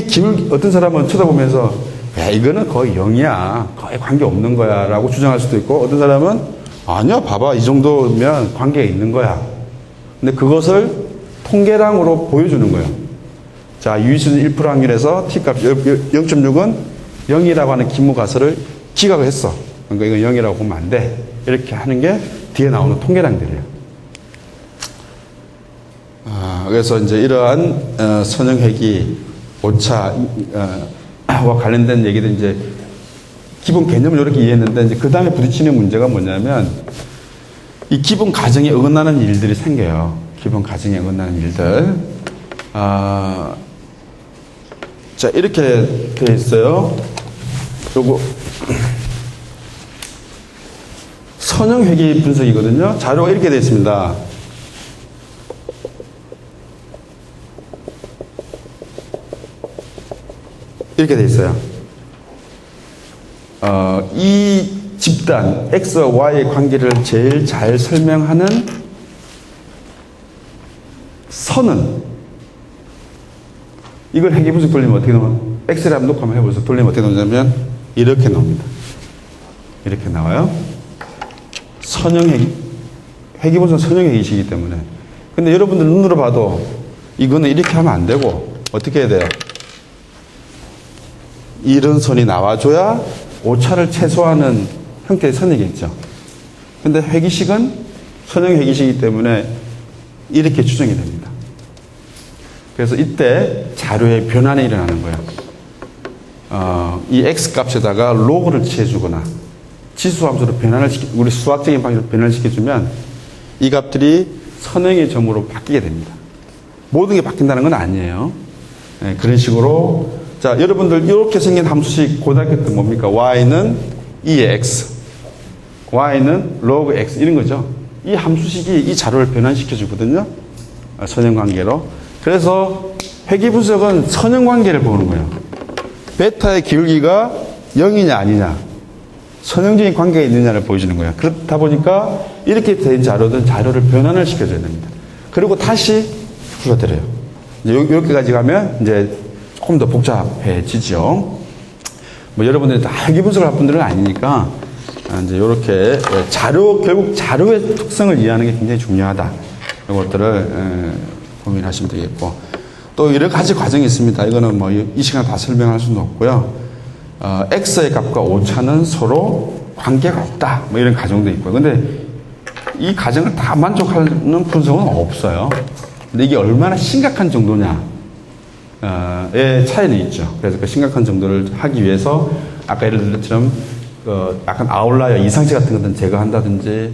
기울기, 어떤 사람은 쳐다보면서, 야, 이거는 거의 0이야. 거의 관계 없는 거야. 라고 주장할 수도 있고, 어떤 사람은, 아니야, 봐봐. 이 정도면 관계가 있는 거야. 근데 그것을 통계량으로 보여주는 거예요. 자, 유의수는 1% 확률에서 T값 0.6은 0이라고 하는 기무가설을 기각을 했어. 그러니까 이건 0이라고 보면 안 돼. 이렇게 하는 게 뒤에 나오는 통계량들이에요. 그래서 이제 이러한 선형회귀 오차와 관련된 얘기들 이제 기본 개념을 이렇게 이해했는데 이제 그 다음에 부딪히는 문제가 뭐냐면 이 기본 가정에 어긋나는 일들이 생겨요. 기본 가정에 어긋나는 일들. 자, 이렇게 돼 있어요. 요거 선형회귀 분석이거든요. 자료가 이렇게 되어 있습니다. 이렇게 되어 있어요. 이 집단 X와 Y의 관계를 제일 잘 설명하는 선은 이걸 회귀 분석 돌리면 어떻게 나와요? 엑셀에 한번 놓고 한번 해보세요. 돌리면 어떻게 나오냐면 이렇게 나옵니다. 이렇게 나와요. 선형회귀. 회귀 분석 선형회귀이기 때문에. 근데 여러분들 눈으로 봐도 이거는 이렇게 하면 안 되고 어떻게 해야 돼요? 이런 선이 나와줘야 오차를 최소화하는 형태의 선이겠죠. 근데 회귀식은 선형 회귀식이기 때문에 이렇게 추정이 됩니다. 그래서 이때 자료의 변환이 일어나는 거예요. 이 X값에다가 로그를 취해주거나 지수함수로 변환을 우리 수학적인 방식으로 변환을 시켜주면 이 값들이 선형의 점으로 바뀌게 됩니다. 모든 게 바뀐다는 건 아니에요. 네, 그런 식으로 자, 여러분들 이렇게 생긴 함수식 고등학교 때 뭡니까? y는 2의 x, y는 log x 이런 거죠. 이 함수식이 이 자료를 변환시켜 주거든요. 선형관계로. 그래서 회귀 분석은 선형관계를 보는 거예요. 베타의 기울기가 0이냐 아니냐, 선형적인 관계가 있느냐를 보여주는 거예요. 그렇다 보니까 이렇게 된 자료는 자료를 변환을 시켜줘야 됩니다. 그리고 다시 풀어드려요. 이제 여기까지 가면 이제 조금 더 복잡해지죠. 뭐 여러분들이 다 회계 분석을 할 분들은 아니니까 이제 이렇게 결국 자료의 특성을 이해하는 게 굉장히 중요하다. 이런 것들을 고민하시면 되겠고, 또 여러 가지 과정이 있습니다. 이거는 뭐 이 시간에 다 설명할 수는 없고요. X의 값과 오차는 서로 관계가 없다. 뭐 이런 가정도 있고요. 근데 이 가정을 다 만족하는 분석은 없어요. 근데 이게 얼마나 심각한 정도냐. 의 차이는 있죠. 그래서 그 심각한 정도를 하기 위해서 아까 예를 들은 것처럼 약간 아웃라이어 이상치 같은 것들은 제거한다든지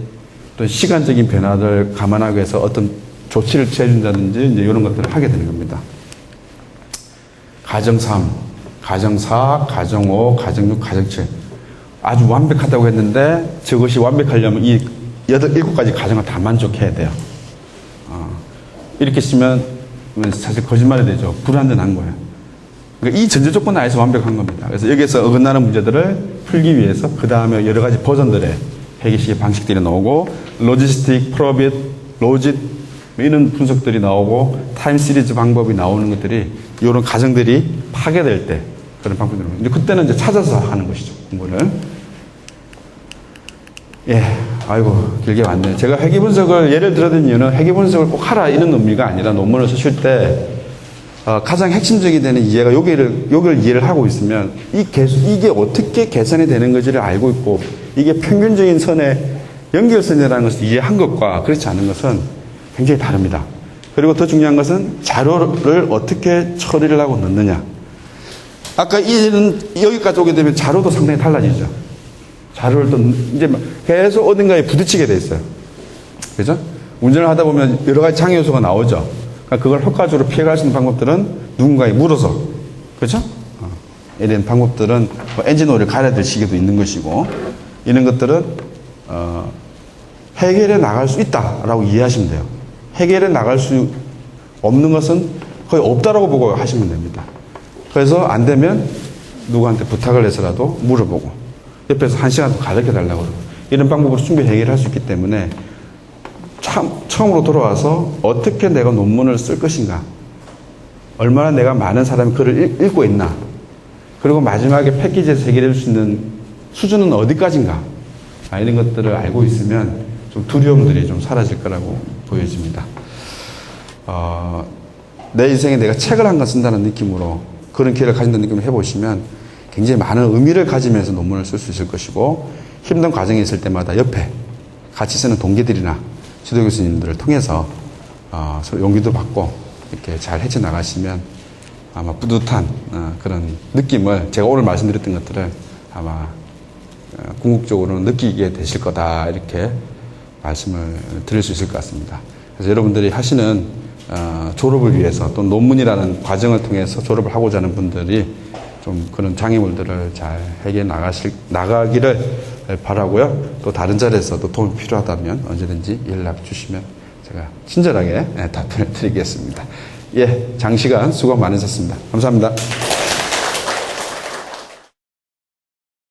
또 시간적인 변화를 감안하기 위해서 어떤 조치를 취해준다든지 이제 이런 것들을 하게 되는 겁니다. 가정 3, 가정 4, 가정 5, 가정 6, 가정 7 아주 완벽하다고 했는데 저것이 완벽하려면 이 7가지 가정을 다 만족해야 돼요. 이렇게 쓰면 사실 거짓말이 되죠. 불완전한 거예요. 그러니까 이 전제 조건 안에서 완벽한 겁니다. 그래서 여기에서 어긋나는 문제들을 풀기 위해서 그 다음에 여러 가지 버전들의 회계식의 방식들이 나오고 로지스틱, 프로빗, 로짓 이런 분석들이 나오고 타임 시리즈 방법이 나오는 것들이 이런 가정들이 파괴될 때 그런 방법들이 나옵니다. 그때는 이제 찾아서 하는 것이죠. 공부를. 예, 아이고 길게 왔네. 제가 회계 분석을 예를 들어든 이유는 회계 분석을 꼭 하라 이런 의미가 아니라 논문을 쓰실 때 가장 핵심적이 되는 이해가 여기를 이해를 하고 있으면 이게 어떻게 계산이 되는 건지를 알고 있고 이게 평균적인 선의 연결선이라는 것을 이해한 것과 그렇지 않은 것은 굉장히 다릅니다. 그리고 더 중요한 것은 자료를 어떻게 처리를 하고 넣느냐. 아까 여기까지 오게 되면 자료도 상당히 달라지죠. 자료를 또 이제 계속 어딘가에 부딪히게 돼 있어요. 그죠? 운전을 하다 보면 여러 가지 장애 요소가 나오죠. 그러니까 그걸 효과적으로 피해갈 수 있는 방법들은 누군가에 물어서, 그죠? 이런 방법들은 뭐 엔진 오일을 갈아들 시기도 있는 것이고, 이런 것들은, 해결해 나갈 수 있다라고 이해하시면 돼요. 해결해 나갈 수 없는 것은 거의 없다라고 보고 하시면 됩니다. 그래서 안 되면 누구한테 부탁을 해서라도 물어보고, 옆에서 1시간 가르쳐 달라고 그러고 이런 방법으로 충분히 해결할 수 있기 때문에 처음으로 돌아와서 어떻게 내가 논문을 쓸 것인가, 얼마나 내가 많은 사람이 글을 읽고 있나, 그리고 마지막에 패키지에서 해결할 수 있는 수준은 어디까지인가, 이런 것들을 알고 있으면 좀 두려움들이 좀 사라질 거라고 보여집니다. 내 인생에 내가 책을 한 권 쓴다는 느낌으로 그런 기회를 가진다는 느낌을 해보시면 굉장히 많은 의미를 가지면서 논문을 쓸 수 있을 것이고, 힘든 과정이 있을 때마다 옆에 같이 쓰는 동기들이나 지도 교수님들을 통해서 서로 용기도 받고 이렇게 잘 헤쳐나가시면 아마 뿌듯한 그런 느낌을 제가 오늘 말씀드렸던 것들을 아마 궁극적으로 느끼게 되실 거다, 이렇게 말씀을 드릴 수 있을 것 같습니다. 그래서 여러분들이 하시는 졸업을 위해서 또 논문이라는 과정을 통해서 졸업을 하고자 하는 분들이 좀 그런 장애물들을 잘 해결해 나가기를 바라고요. 또 다른 자리에서 또 도움이 필요하다면 언제든지 연락 주시면 제가 친절하게 답변을 드리겠습니다. 예, 장시간 수고 많으셨습니다. 감사합니다.